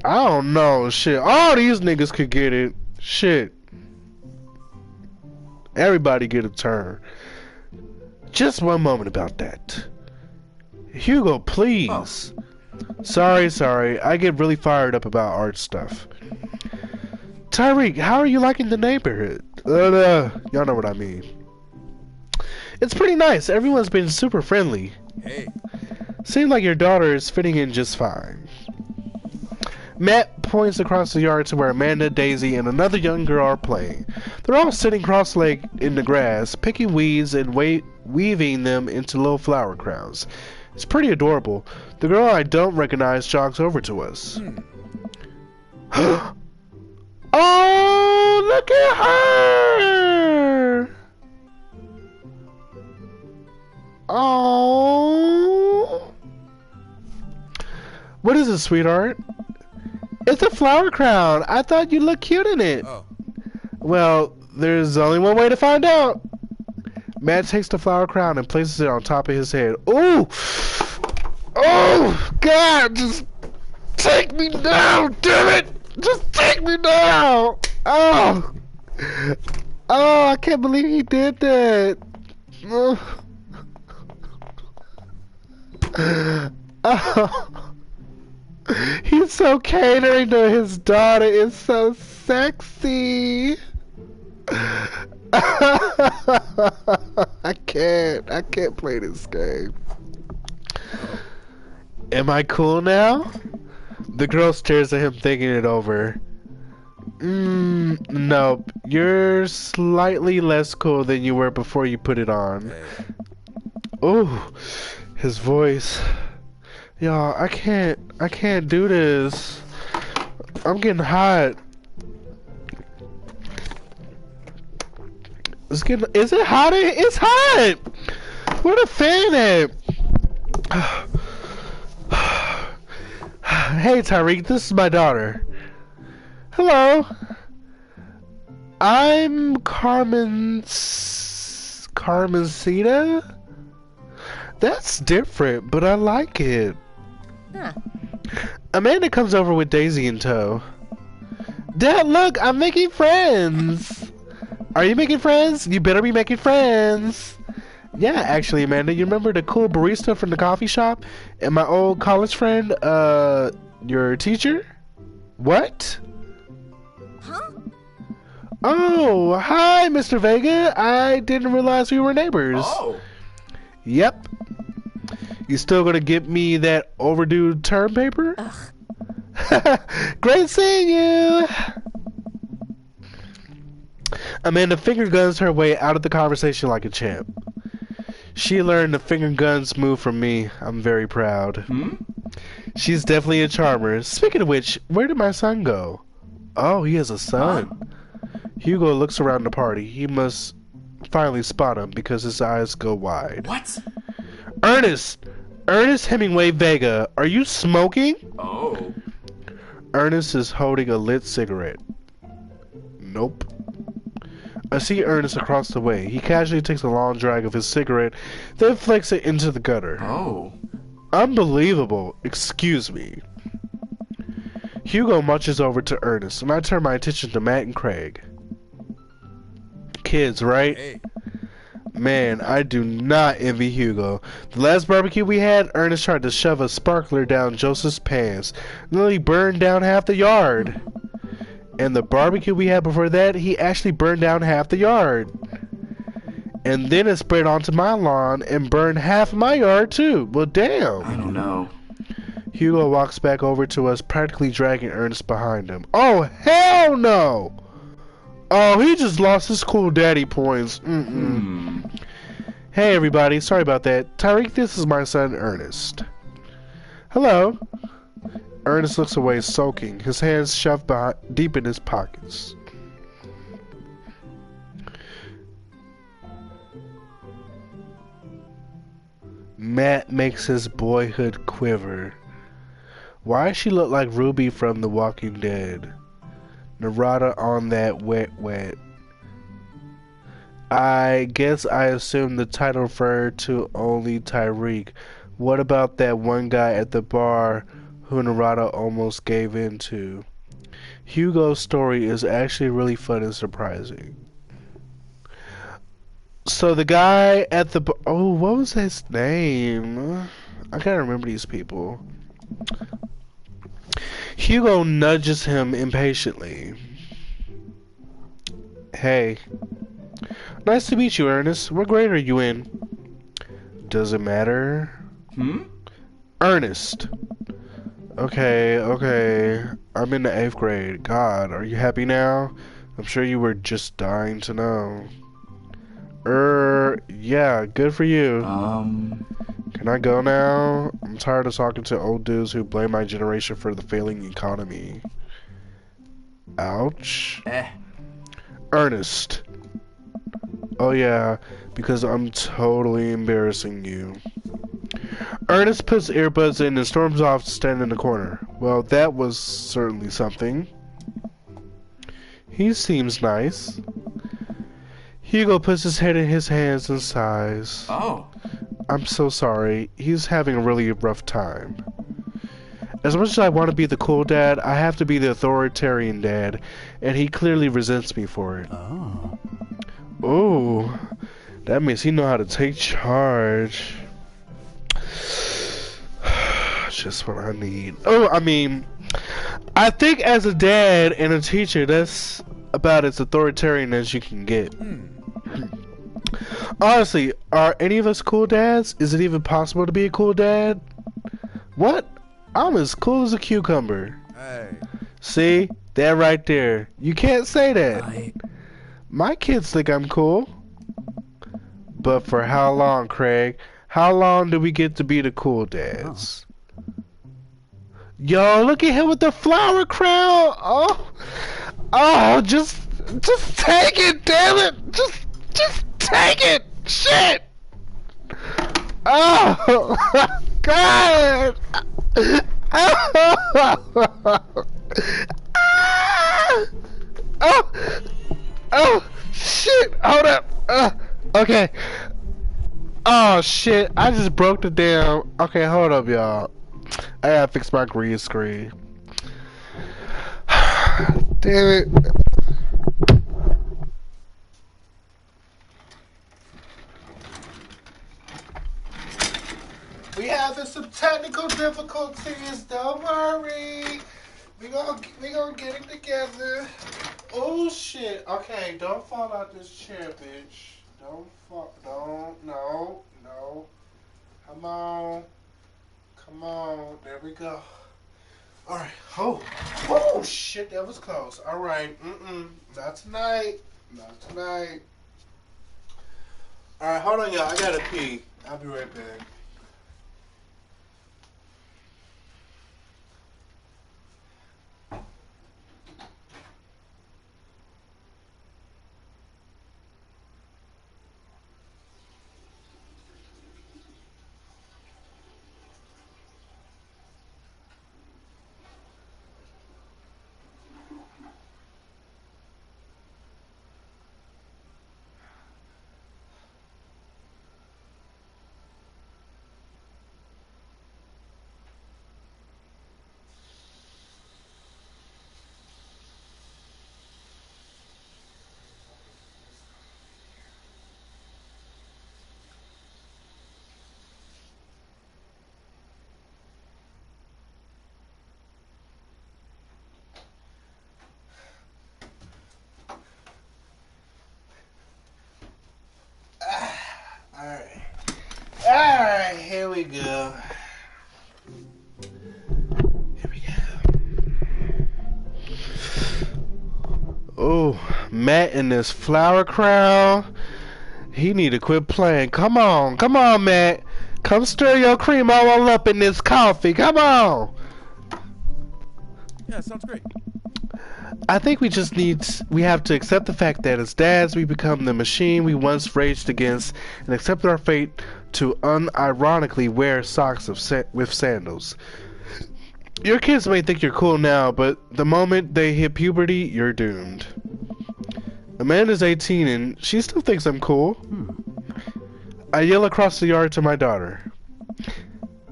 don't know, shit. All these niggas could get it. Shit. Everybody get a turn. Just one moment about that. Hugo, please. Sorry. I get really fired up about art stuff. Tyreek, how are you liking the neighborhood? Y'all know what I mean. It's pretty nice. Everyone's been super friendly.
Hey.
Seems like your daughter is fitting in just fine. Matt points across the yard to where Amanda, Daisy, and another young girl are playing. They're all sitting cross-legged in the grass, picking weeds and weaving them into little flower crowns. It's pretty adorable. The girl I don't recognize jogs over to us. Oh, look at her! Oh. What is it, sweetheart? It's a flower crown. I thought you looked cute in it.
Oh.
Well, there's only one way to find out. Matt takes the flower crown and places it on top of his head. Ooh! Oh, God! Just take me down, damn it! Just take me down! Oh! Oh, I can't believe he did that. Oh. He's so catering to his daughter. It's so sexy. I can't play this game. Am I cool now? The girl stares at him, thinking it over. No, you're slightly less cool than you were before you put it on. Oh, his voice. Y'all, I can't do this. I'm getting hot. Is it hot? It's hot! Where the fan at? Hey Tyreek, this is my daughter. Hello. I'm Carmencita? That's different, but I like it.
Huh.
Amanda comes over with Daisy in tow. Dad, look, I'm making friends. Are you making friends? You better be making friends. Yeah, actually, Amanda, you remember the cool barista from the coffee shop? And my old college friend, your teacher? What?
Huh?
Oh, hi, Mr. Vega. I didn't realize we were neighbors.
Oh.
Yep. You still gonna get me that overdue term paper?
Ugh.
Great seeing you! Amanda finger guns her way out of the conversation like a champ. She learned the finger guns move from me. I'm very proud. She's definitely a charmer. Speaking of which, where did my son go? Oh, he has a son. Hugo looks around the party. He must finally spot him because his eyes go wide.
What?
Ernest! Ernest Hemingway Vega, are you smoking?
Oh.
Ernest is holding a lit cigarette. Nope. I see Ernest across the way. He casually takes a long drag of his cigarette, then flicks it into the gutter.
Oh.
Unbelievable. Excuse me. Hugo marches over to Ernest, and I turn my attention to Matt and Craig. Kids, right?
Hey.
Man, I do not envy Hugo. The last barbecue we had, Ernest tried to shove a sparkler down Joseph's pants. Nearly burned down half the yard. And the barbecue we had before that, he actually burned down half the yard. And then it spread onto my lawn and burned half of my yard too. Well, damn.
I don't know.
Hugo walks back over to us, practically dragging Ernest behind him. Oh, hell no! Oh, he just lost his cool daddy points. Hey, everybody. Sorry about that. Tyreek, this is my son, Ernest. Hello. Ernest looks away, sulking, his hands shoved deep in his pockets. Matt makes his boyhood quiver. Why does she look like Ruby from The Walking Dead? Narada on that wet. I guess I assumed the title referred to only Tyreek. What about that one guy at the bar who Narada almost gave in to? Hugo's story is actually really fun and surprising. So the guy at the bar... Oh, what was his name? I can't remember these people. Hugo nudges him impatiently. Hey. Nice to meet you, Ernest. What grade are you in? Does it matter? Ernest. Okay. I'm in the 8th grade. God, are you happy now? I'm sure you were just dying to know. Yeah, good for you. Can I go now? I'm tired of talking to old dudes who blame my generation for the failing economy. Ouch. Ernest. Oh yeah, because I'm totally embarrassing you. Ernest puts earbuds in and storms off to stand in the corner. Well, that was certainly something. He seems nice. Hugo puts his head in his hands and sighs.
Oh.
I'm so sorry. He's having a really rough time. As much as I want to be the cool dad, I have to be the authoritarian dad, and he clearly resents me for it.
Oh.
Oh, that means he know how to take charge. Just what I need. Oh, I mean, I think as a dad and a teacher, that's about as authoritarian as you can get. Honestly, are any of us cool dads? Is it even possible to be a cool dad? What? I'm as cool as a cucumber.
Hey.
See? That right there. You can't say that. My kids think I'm cool. But for how long, Craig? How long do we get to be the cool dads? Yo, look at him with the flower crown. Oh, just take it, damn it. Just take it. Shit. Oh, God. Oh, shit. Hold up. Okay. Oh, shit. I just broke the damn... Okay, hold up, y'all. I gotta fix my green screen. Damn it. We having some technical difficulties. Don't worry. We gonna get it together. Oh shit. Okay, don't fall out this chair, bitch. Don't fall. Don't. No. Come on. Come on. There we go. All right. Oh shit. That was close. All right. Not tonight. Not tonight. All right. Hold on, y'all. I gotta pee. I'll be right back. we go. Here we go. Oh, Matt in this flower crown. He need to quit playing. Come on, Matt. Come stir your cream all up in this coffee. Come on.
Yeah, sounds great.
I think we have to accept the fact that as dads, we become the machine we once raged against and accept our fate to unironically wear socks with sandals. Your kids may think you're cool now, but the moment they hit puberty, you're doomed. Amanda's 18 and she still thinks I'm cool. I yell across the yard to my daughter.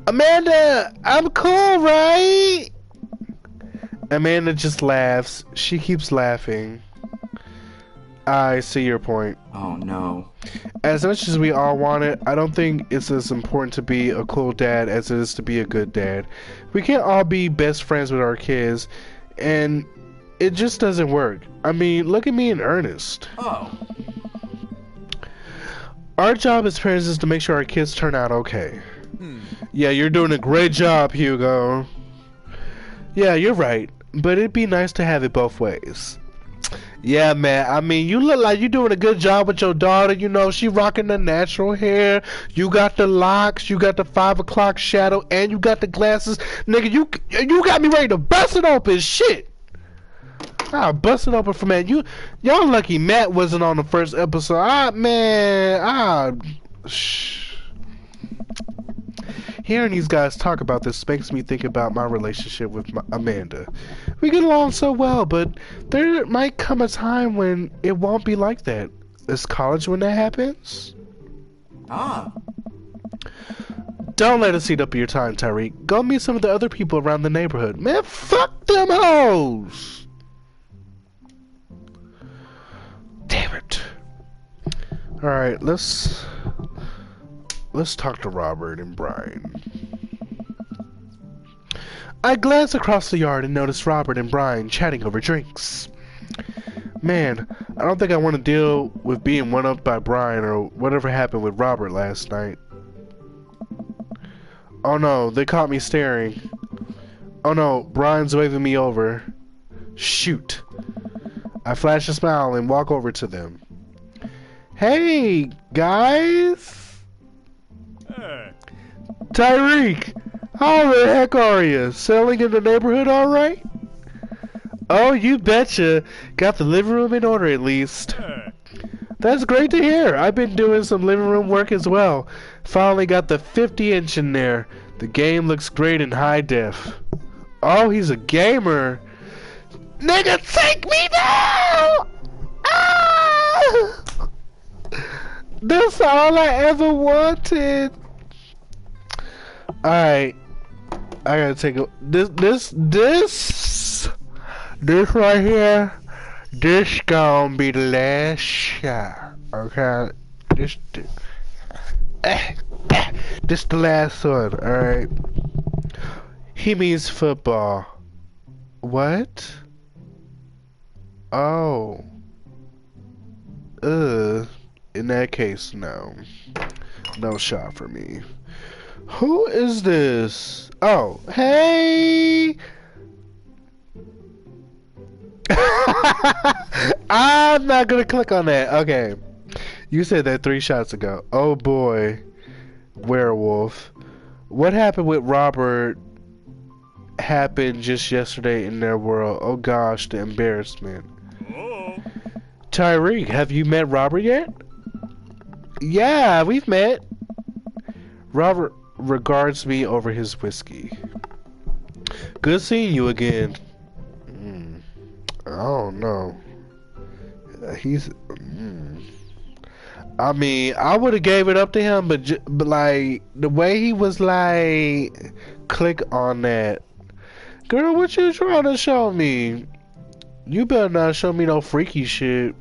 Amanda, I'm cool, right? Amanda just laughs. She keeps laughing. I see your point.
Oh no.
As much as we all want it, I don't think it's as important to be a cool dad as it is to be a good dad. We can't all be best friends with our kids, and it just doesn't work. I mean, look at me and Ernest.
Oh.
Our job as parents is to make sure our kids turn out okay. Yeah, you're doing a great job, Hugo. Yeah, you're right. But it'd be nice to have it both ways. Yeah, man. I mean, you look like you're doing a good job with your daughter. You know, she rocking the natural hair. You got the locks. You got the 5 o'clock shadow. And you got the glasses. Nigga, you got me ready to bust it open. Shit. I'll bust it open for man. Y'all lucky Matt wasn't on the first episode. Hearing these guys talk about this makes me think about my relationship with Amanda. We get along so well, but there might come a time when it won't be like that. Is college when that happens?
Ah.
Don't let us eat up your time, Tyreek. Go meet some of the other people around the neighborhood. Man, fuck them hoes! Damn it. Alright, let's talk to Robert and Brian. I glance across the yard and notice Robert and Brian chatting over drinks. Man, I don't think I want to deal with being one-upped by Brian or whatever happened with Robert last night. Oh no, they caught me staring. Oh no, Brian's waving me over. Shoot. I flash a smile and walk over to them. Hey, guys!
Hey.
Tyreek! How the heck are you? Settling in the neighborhood alright? Oh, you betcha. Got the living room in order at least.
Hey.
That's great to hear. I've been doing some living room work as well. Finally got the 50-inch in there. The game looks great in high def. Oh, he's a gamer. Nigga, take me now! Ah! That's all I ever wanted. Alright. I gotta take a... This right here. This gonna be the last shot. Okay? This the last one. Alright. He means football. What? Oh. In that case, no. No shot for me. Who is this? Oh, hey! I'm not gonna click on that. Okay. You said that 3 shots ago. Oh boy. Werewolf. What happened with Robert happened just yesterday in their world. Oh gosh, the embarrassment.
Oh.
Tyreek, have you met Robert yet? Yeah, we've met. Robert regards me over his whiskey. Good seeing you again. I don't know. He's... I mean, I would have gave it up to him, but like, the way he was like, click on that. Girl, what you trying to show me? You better not show me no freaky shit.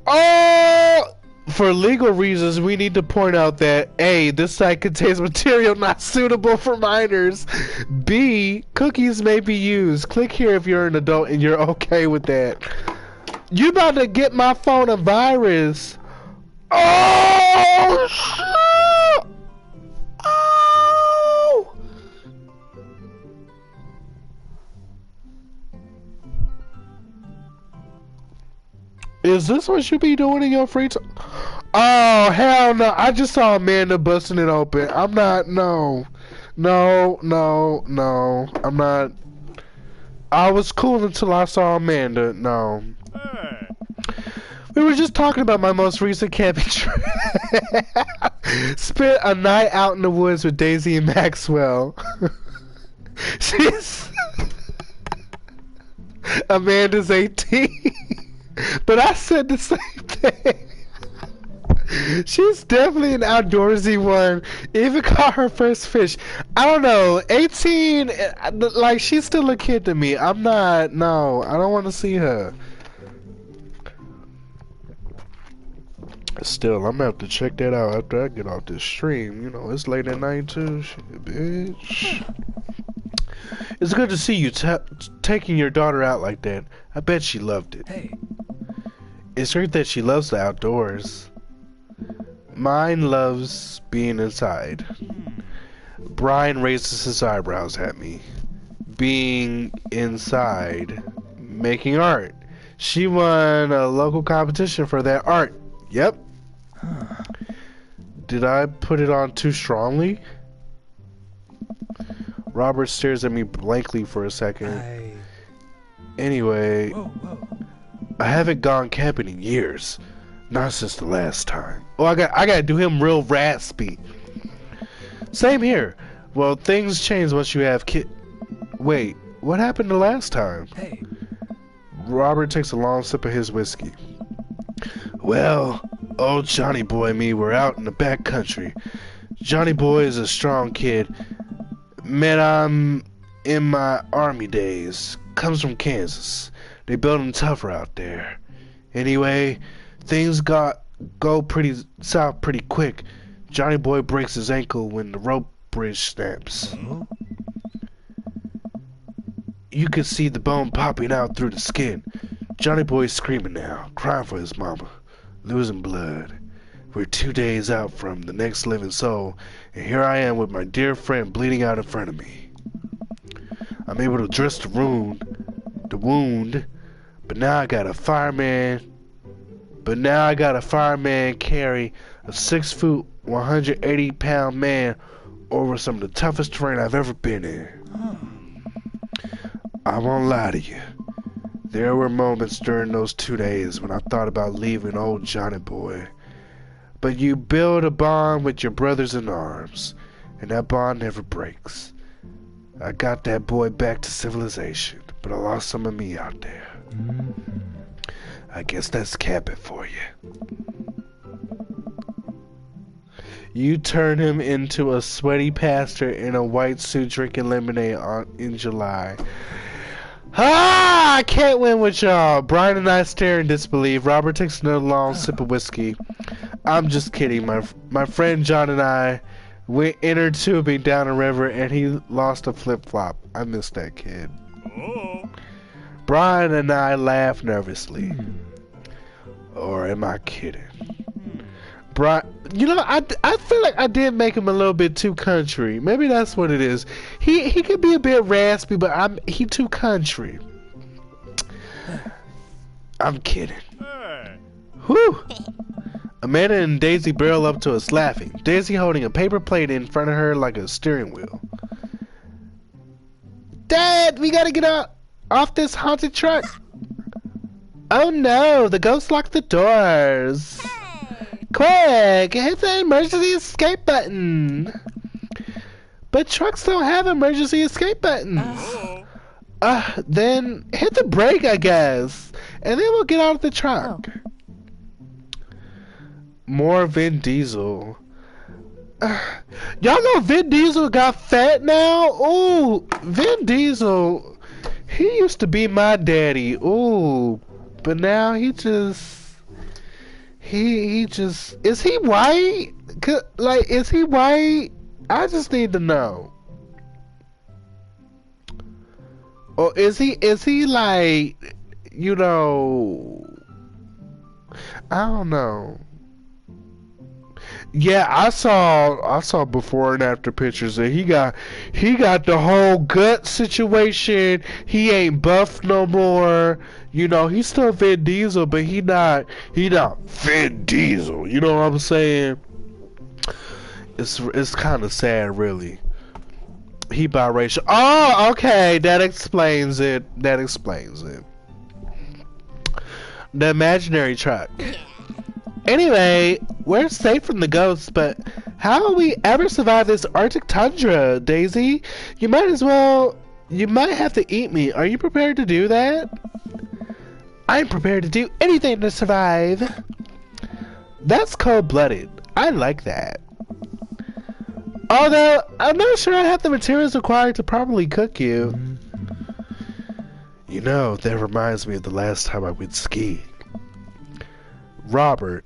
Oh! For legal reasons, we need to point out that A, this site contains material not suitable for minors. B, cookies may be used. Click here if you're an adult and you're okay with that. You about to get my phone a virus. Oh, shit! Is this what you be doing in your free time? Oh, hell no. I just saw Amanda busting it open. I'm not, no. No, no, no. I'm not. I was cool until I saw Amanda. No.
Hey.
We were just talking about my most recent camping trip. Spent a night out in the woods with Daisy and Maxwell. She's... Amanda's 18. But I said the same thing. She's definitely an outdoorsy one. Even caught her first fish. I don't know. 18, like, she's still a kid to me. I'm not, no. I don't want to see her. Still, I'm gonna have to check that out after I get off this stream. You know, it's late at night too. Shit, bitch. It's good to see you taking your daughter out like that. I bet she loved it.
Hey.
It's great that she loves the outdoors. Mine loves being inside. Brian raises his eyebrows at me. Being inside. Making art. She won a local competition for that art. Yep. Did I put it on too strongly? Robert stares at me blankly for a second. Anyway,
Whoa.
I haven't gone camping in years. Not since the last time. Oh, I gotta do him real raspy. Same here. Well, things change once you have Wait, what happened the last time?
Hey.
Robert takes a long sip of his whiskey. Well, old Johnny Boy and me were out in the back country. Johnny Boy is a strong kid. Met him in my army days. Comes from Kansas. They build him tougher out there. Anyway, things go pretty south pretty quick. Johnny Boy breaks his ankle when the rope bridge snaps. You could see the bone popping out through the skin. Johnny Boy's screaming now, crying for his mama, losing blood. We're 2 days out from the next living soul, and here I am with my dear friend bleeding out in front of me. I'm able to dress the wound, but now I got a fireman carry a 6 foot, 180 pound man over some of the toughest terrain I've ever been in. I won't lie to you. There were moments during those 2 days when I thought about leaving old Johnny Boy. But you build a bond with your brothers in arms, and that bond never breaks. I got that boy back to civilization, but I lost some of me out there. I guess that's camping for you. You turn him into a sweaty pastor in a white suit drinking lemonade in July. Ah! I can't win with y'all. Brian and I stare in disbelief. Robert takes another long sip of whiskey. I'm just kidding. My friend John and I went inner tubing down a river and he lost a flip-flop. I miss that kid.
Oh.
Brian and I laugh nervously. Or am I kidding? Brian, you know, I feel like I did make him a little bit too country. Maybe that's what it is. He could be a bit raspy, but he too country. I'm kidding.
Hey.
Whew. Amanda and Daisy barrel up to us laughing. Daisy holding a paper plate in front of her like a steering wheel. Dad, we gotta get off this haunted truck. Oh no, the ghost locked the doors. Quick, hit the emergency escape button. But trucks don't have emergency escape buttons. Then hit the brake, I guess. And then we'll get out of the truck. More Vin Diesel. Y'all know Vin Diesel got fat now? Ooh, Vin Diesel. He used to be my daddy. Ooh, but now he just... He just... Is he white? Like, is he white? I just need to know. Or is he like, you know... I don't know. Yeah, I saw before and after pictures and he got the whole gut situation. He ain't buff no more. You know, he's still Vin Diesel, but he not Vin Diesel. You know what I'm saying? It's kind of sad, really. He biracial. Oh, okay, that explains it. That explains it. The imaginary truck. Anyway, we're safe from the ghosts, but how will we ever survive this Arctic tundra, Daisy? You might have to eat me. Are you prepared to do that? I'm prepared to do anything to survive. That's cold-blooded. I like that. Although, I'm not sure I have the materials required to properly cook you. You know, that reminds me of the last time I went skiing. Robert.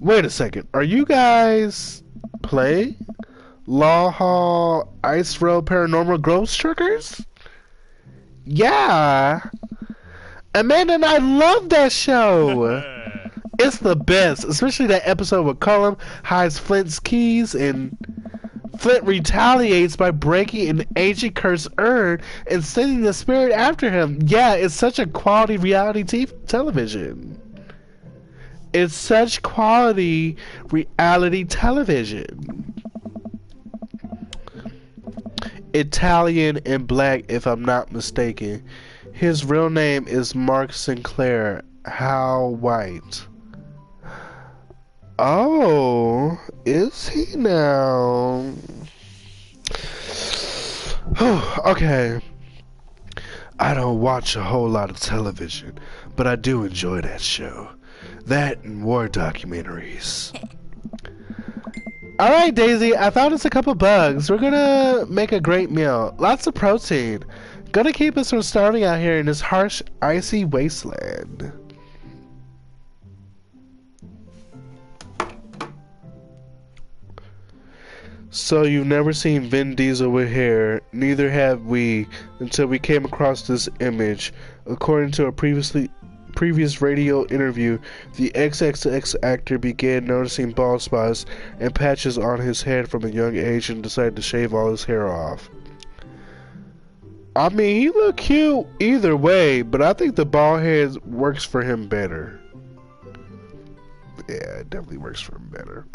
Wait a second. Are you guys playing Law Hall Ice Road Paranormal Ghost Truckers? Yeah. Amanda and I love that show. It's the best, especially that episode where Cullum hides Flint's keys and Flint retaliates by breaking an ancient cursed urn and sending the spirit after him. Yeah, it's such a quality reality television. It's such quality reality television. Italian and black, if I'm not mistaken. His real name is Mark Sinclair. How white? Oh, is he now? Okay. I don't watch a whole lot of television, but I do enjoy that show. That and war documentaries. Alright, Daisy, I found us a couple bugs. We're gonna make a great meal. Lots of protein. Gonna keep us from starving out here in this harsh, icy wasteland. So you've never seen Vin Diesel with hair, neither have we until we came across this image. According to a previous radio interview, the XXX actor began noticing bald spots and patches on his head from a young age and decided to shave all his hair off. I mean, he looked cute either way, but I think the bald head works for him better. Yeah, it definitely works for him better.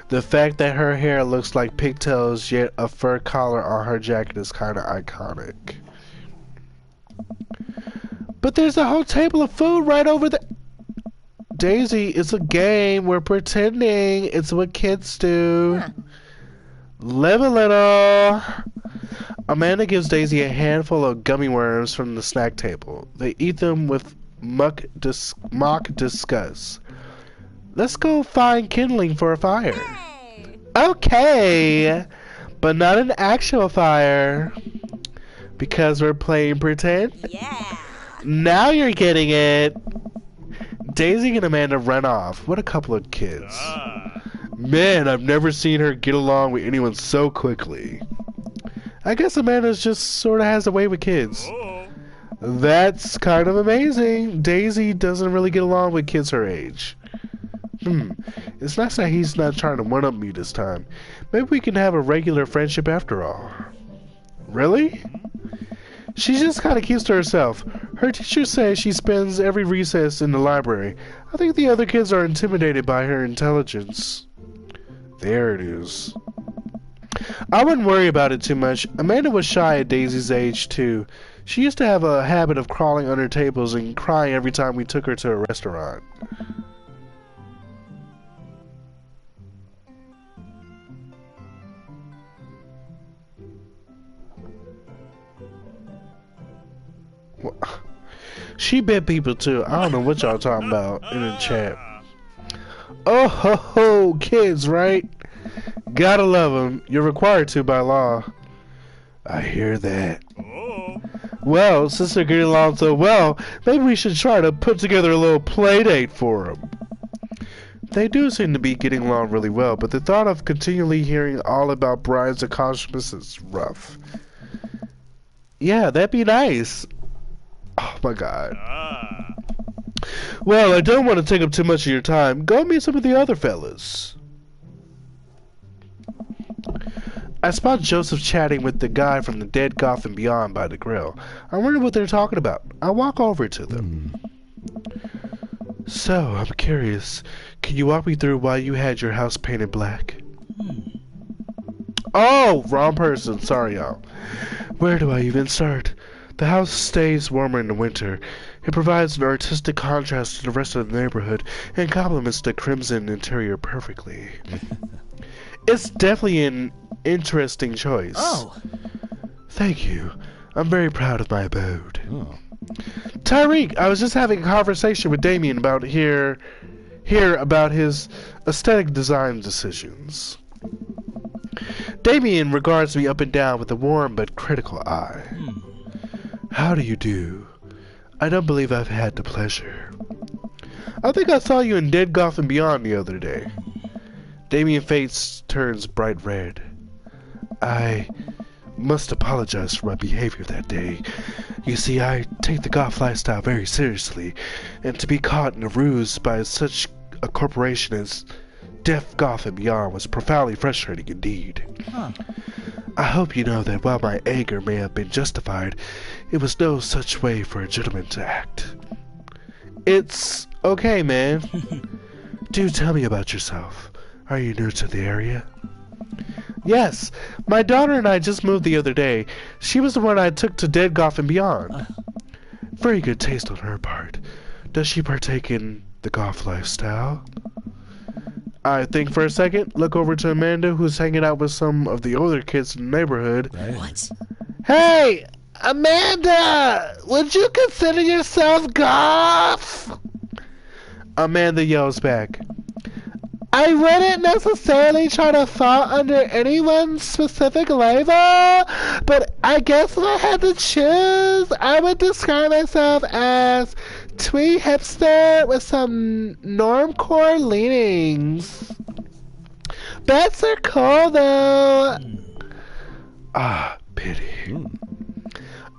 The fact that her hair looks like pigtails yet a fur collar on her jacket is kinda iconic. But there's a whole table of food right over there. Daisy, it's a game. We're pretending. It's what kids do.
Huh.
Live a little. Amanda gives Daisy a handful of gummy worms from the snack table. They eat them with mock disgust. Let's go find kindling for a fire.
Hey.
Okay, but not an actual fire. Because we're playing pretend?
Yeah.
Now you're getting it. Daisy and Amanda run off. What a couple of kids. Man, I've never seen her get along with anyone so quickly. I guess Amanda just sort of has a way with kids. That's kind of amazing. Daisy doesn't really get along with kids her age. It's nice that he's not trying to one-up me this time. Maybe we can have a regular friendship after all. Really? She just kind of keeps to herself. Her teacher says she spends every recess in the library. I think the other kids are intimidated by her intelligence. There it is. I wouldn't worry about it too much. Amanda was shy at Daisy's age, too. She used to have a habit of crawling under tables and crying every time we took her to a restaurant. She bit people too. I don't know what y'all talking about in the chat. Oh ho ho, kids, right? Gotta love them. You're required to by law. I hear that. Well, since they're getting along so well, maybe we should try to put together a little play date for them. They do seem to be getting along really well, but the thought of continually hearing all about Brian's accomplishments is rough. Yeah, that'd be nice. Oh my god. Well, I don't want to take up too much of your time. Go meet some of the other fellas. I spot Joseph chatting with the guy from the Dead Goth and Beyond by the grill. I wonder what they're talking about. I walk over to them. So, I'm curious. Can you walk me through why you had your house painted black? Oh, wrong person. Sorry, y'all. Where do I even start? The house stays warmer in the winter. It provides an artistic contrast to the rest of the neighborhood and complements the crimson interior perfectly. It's definitely an interesting choice.
Oh.
Thank you. I'm very proud of my abode. Tyreek, I was just having a conversation with Damien about here about his aesthetic design decisions. Damien regards me up and down with a warm but critical eye. How do you do? I don't believe I've had the pleasure. I think I saw you in Dead Goth and Beyond the other day. Damien's face turns bright red. I must apologize for my behavior that day. You see, I take the goth lifestyle very seriously, and to be caught in a ruse by such a corporation as Death Goth and Beyond was profoundly frustrating indeed. I hope you know that while my anger may have been justified, it was no such way for a gentleman to act. It's okay, man. Do tell me about yourself. Are you new to the area? Yes, my daughter and I just moved the other day. She was the one I took to Dead Goth and Beyond. Very good taste on her part. Does she partake in the goth lifestyle? I think for a second, look over to Amanda, who's hanging out with some of the older kids in the neighborhood.
What?
Hey, Amanda! Would you consider yourself goth? Amanda yells back. I wouldn't necessarily try to fall under anyone's specific label, but I guess if I had to choose, I would describe myself as twee hipster with some normcore leanings. Bets are cool though. Ah, pity.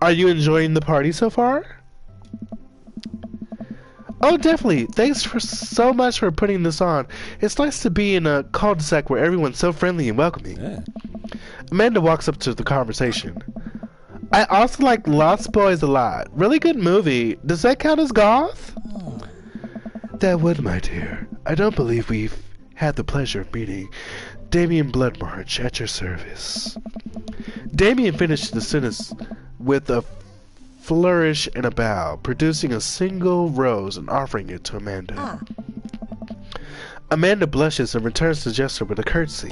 Are you enjoying the party so far? Oh, definitely. Thanks so much for putting this on. It's nice to be in a cul-de-sac where everyone's so friendly and welcoming.
Yeah.
Amanda walks up to the conversation. I also like Lost Boys a lot. Really good movie. Does that count as goth? That would, my dear. I don't believe we've had the pleasure of meeting. Damien Bloodmarch at your service. Damien finished the sentence with a flourish and a bow, producing a single rose and offering it to Amanda. Amanda blushes and returns the gesture with a curtsy.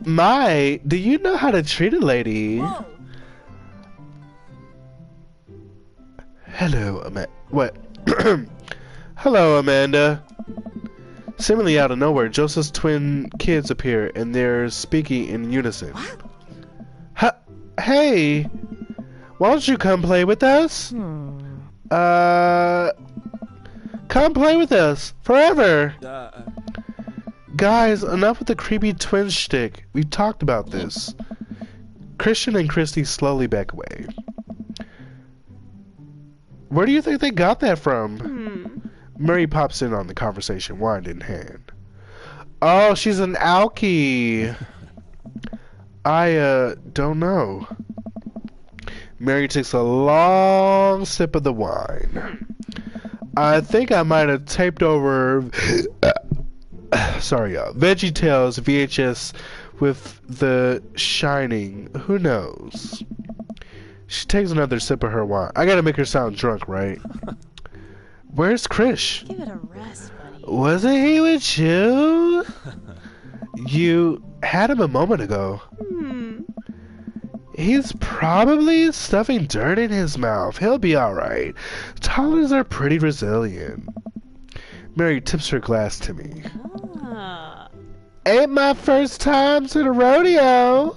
My, do you know how to treat a lady? Hello, Amanda. What? Hello, Amanda. Seemingly out of nowhere, Joseph's twin kids appear, and they're speaking in unison. Hey, why don't you come play with us? Come play with us forever. Guys, enough with the creepy twin shtick. We've talked about this. Christian and Christy slowly back away. Where do you think they got that from? Murray pops in on the conversation, wand in hand. Oh, she's an alkie. I don't know. Mary takes a long sip of the wine. I think I might have taped over VeggieTales VHS with The Shining. Who knows? She takes another sip of her wine. I gotta make her sound drunk, right? Where's Krish?
Give it a rest, buddy.
Wasn't he with you? You had him a moment ago. He's probably stuffing dirt in his mouth. He'll be alright. Toddlers are pretty resilient. Mary tips her glass to me. Ain't my first time to the rodeo.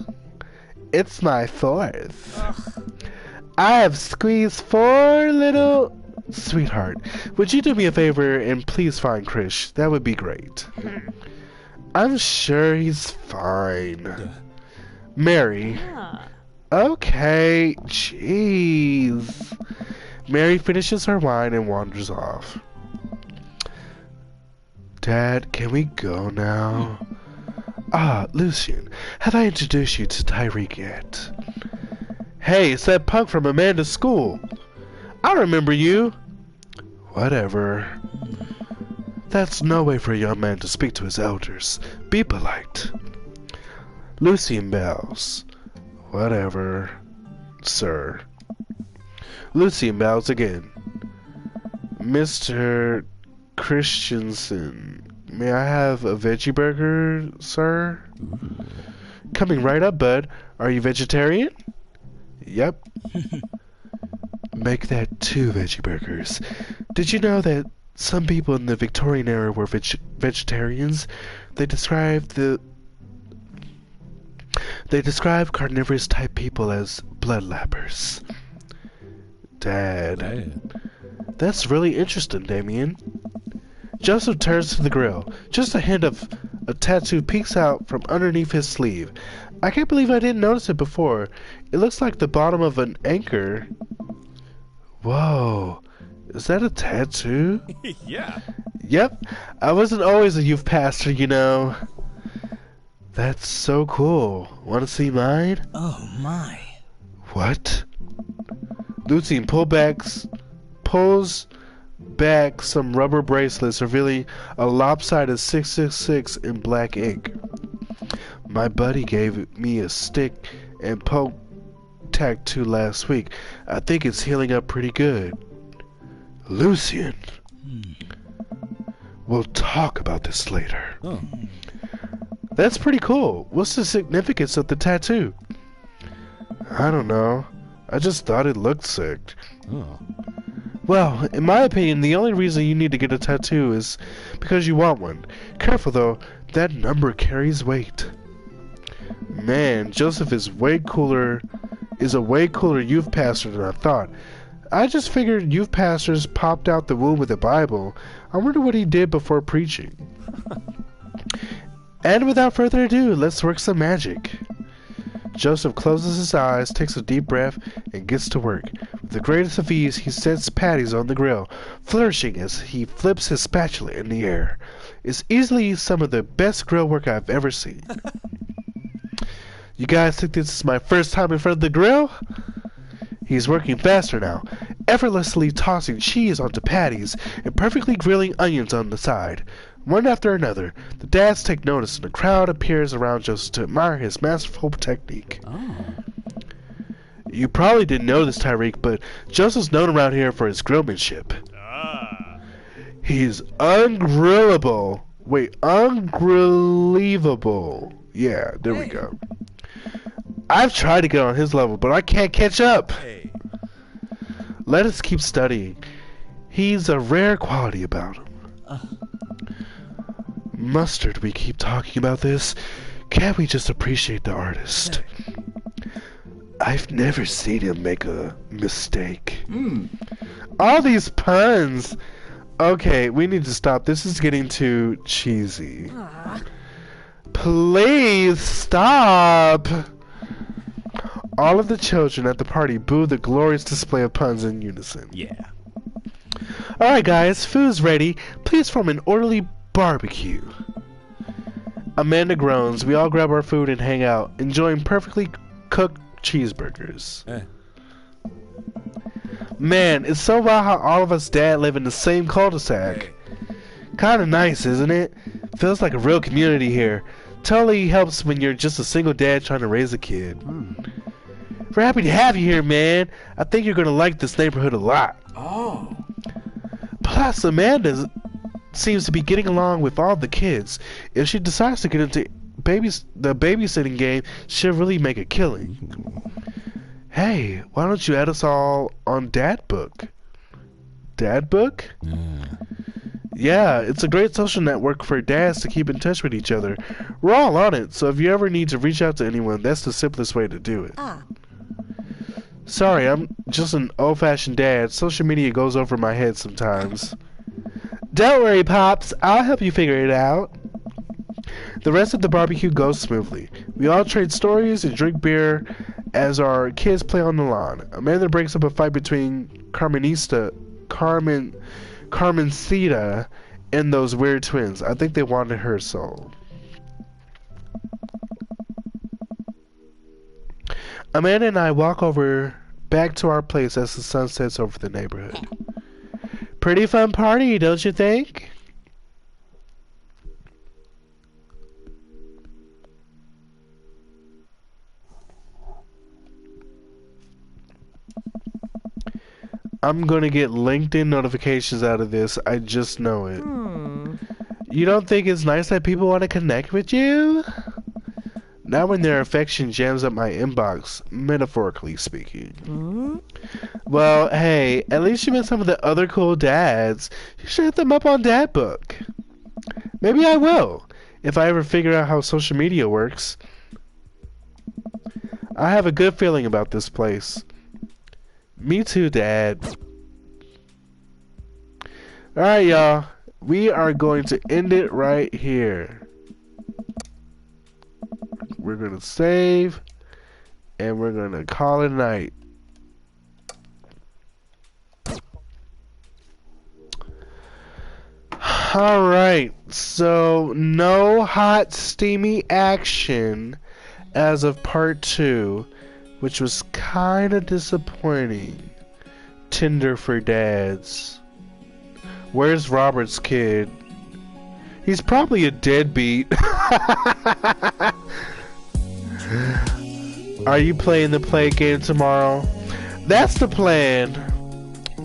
It's my fourth. I have squeezed 4 little... Sweetheart, would you do me a favor and please find Krish? That would be great. I'm sure he's fine. Mary. Okay, jeez. Mary finishes her wine and wanders off. Dad, can we go now? Ah, Lucian, have I introduced you to Tyreek yet? Hey, it's that punk from Amanda's school. I remember you. Whatever. That's no way for a young man to speak to his elders. Be polite. Lucian bows. Whatever, sir. Lucian bows again. Mr. Christensen, may I have a veggie burger, sir? Coming right up, bud. Are you vegetarian? Yep. Make that 2 veggie burgers. Did you know that some people in the Victorian era were vegetarians? They described carnivorous type people as bloodlappers. Dad. That's really interesting, Damien. Joseph turns to the grill. Just a hint of a tattoo peeks out from underneath his sleeve. I can't believe I didn't notice it before. It looks like the bottom of an anchor. Whoa. Is that a tattoo?
Yeah.
Yep. I wasn't always a youth pastor, you know. That's so cool. Want to see mine?
Oh my.
What? Lucian pulls back some rubber bracelets, revealing a lopsided 666 in black ink. My buddy gave me a stick and poke tattoo last week. I think it's healing up pretty good. Lucian. We'll talk about this later.
Oh.
That's pretty cool. What's the significance of the tattoo? I don't know. I just thought it looked sick.
Oh.
Well, in my opinion, the only reason you need to get a tattoo is because you want one. Careful though, that number carries weight. Man, Joseph is a way cooler youth pastor than I thought. I just figured youth pastors popped out the womb with the Bible. I wonder what he did before preaching. And without further ado, let's work some magic. Joseph closes his eyes, takes a deep breath, and gets to work. With the greatest of ease, he sets patties on the grill, flourishing as he flips his spatula in the air. It's easily some of the best grill work I've ever seen. You guys think this is my first time in front of the grill? He's working faster now, effortlessly tossing cheese onto patties and perfectly grilling onions on the side. One after another, the dads take notice and the crowd appears around Joseph to admire his masterful technique.
Oh.
You probably didn't know this, Tyreek, but Joseph's known around here for his grillmanship.
Ah.
He's ungrillable. Wait, ungrillable. Yeah, there we go. I've tried to get on his level, but I can't catch up.
Hey.
Let us keep studying. He's a rare quality about him. Mustard, we keep talking about this. Can't we just appreciate the artist? I've never seen him make a mistake. All these puns. Okay, we need to stop. This is getting too cheesy. Please stop. All of the children at the party boo the glorious display of puns in unison.
Yeah.
Alright guys, food's ready. Please form an orderly barbecue. Amanda groans. We all grab our food and hang out, enjoying perfectly cooked cheeseburgers. Man, it's so wild how all of us dad live in the same cul-de-sac. Kinda nice, isn't it? Feels like a real community here. Totally helps when you're just a single dad trying to raise a kid. We're happy to have you here, man. I think you're gonna like this neighborhood a lot.
Oh.
Plus, Amanda seems to be getting along with all the kids. If she decides to get into the babysitting game, she'll really make a killing. Hey, why don't you add us all on Dad Book? Dad Book? Yeah, it's a great social network for dads to keep in touch with each other. We're all on it, so if you ever need to reach out to anyone, that's the simplest way to do it. Sorry, I'm just an old-fashioned dad. Social media goes over my head sometimes. Don't worry, Pops. I'll help you figure it out. The rest of the barbecue goes smoothly. We all trade stories and drink beer as our kids play on the lawn. Amanda breaks up a fight between Carmencita and those weird twins. I think they wanted her soul. Amanda and I walk back to our place as the sun sets over the neighborhood. Pretty fun party, don't you think? I'm gonna get LinkedIn notifications out of this. I just know it. You don't think it's nice that people want to connect with you? Not when their affection jams up my inbox, metaphorically speaking. Well, hey, at least you met some of the other cool dads. You should hit them up on Dad Book. Maybe I will, if I ever figure out how social media works. I have a good feeling about this place. Me too, Dad. Alright, y'all. We are going to end it right here. We're going to save. And we're going to call it a night. Alright. So, no hot, steamy action as of part 2. Which was kind of disappointing. Tinder for dads. Where's Robert's kid? He's probably a deadbeat. Are you playing the play game tomorrow? That's the plan.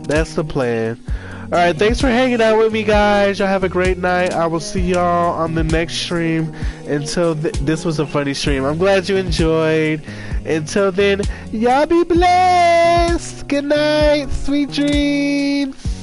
That's the plan. Alright, thanks for hanging out with me, guys. Y'all have a great night. I will see y'all on the next stream. Until this was a funny stream. I'm glad you enjoyed. Until then, y'all be blessed. Good night. Sweet dreams.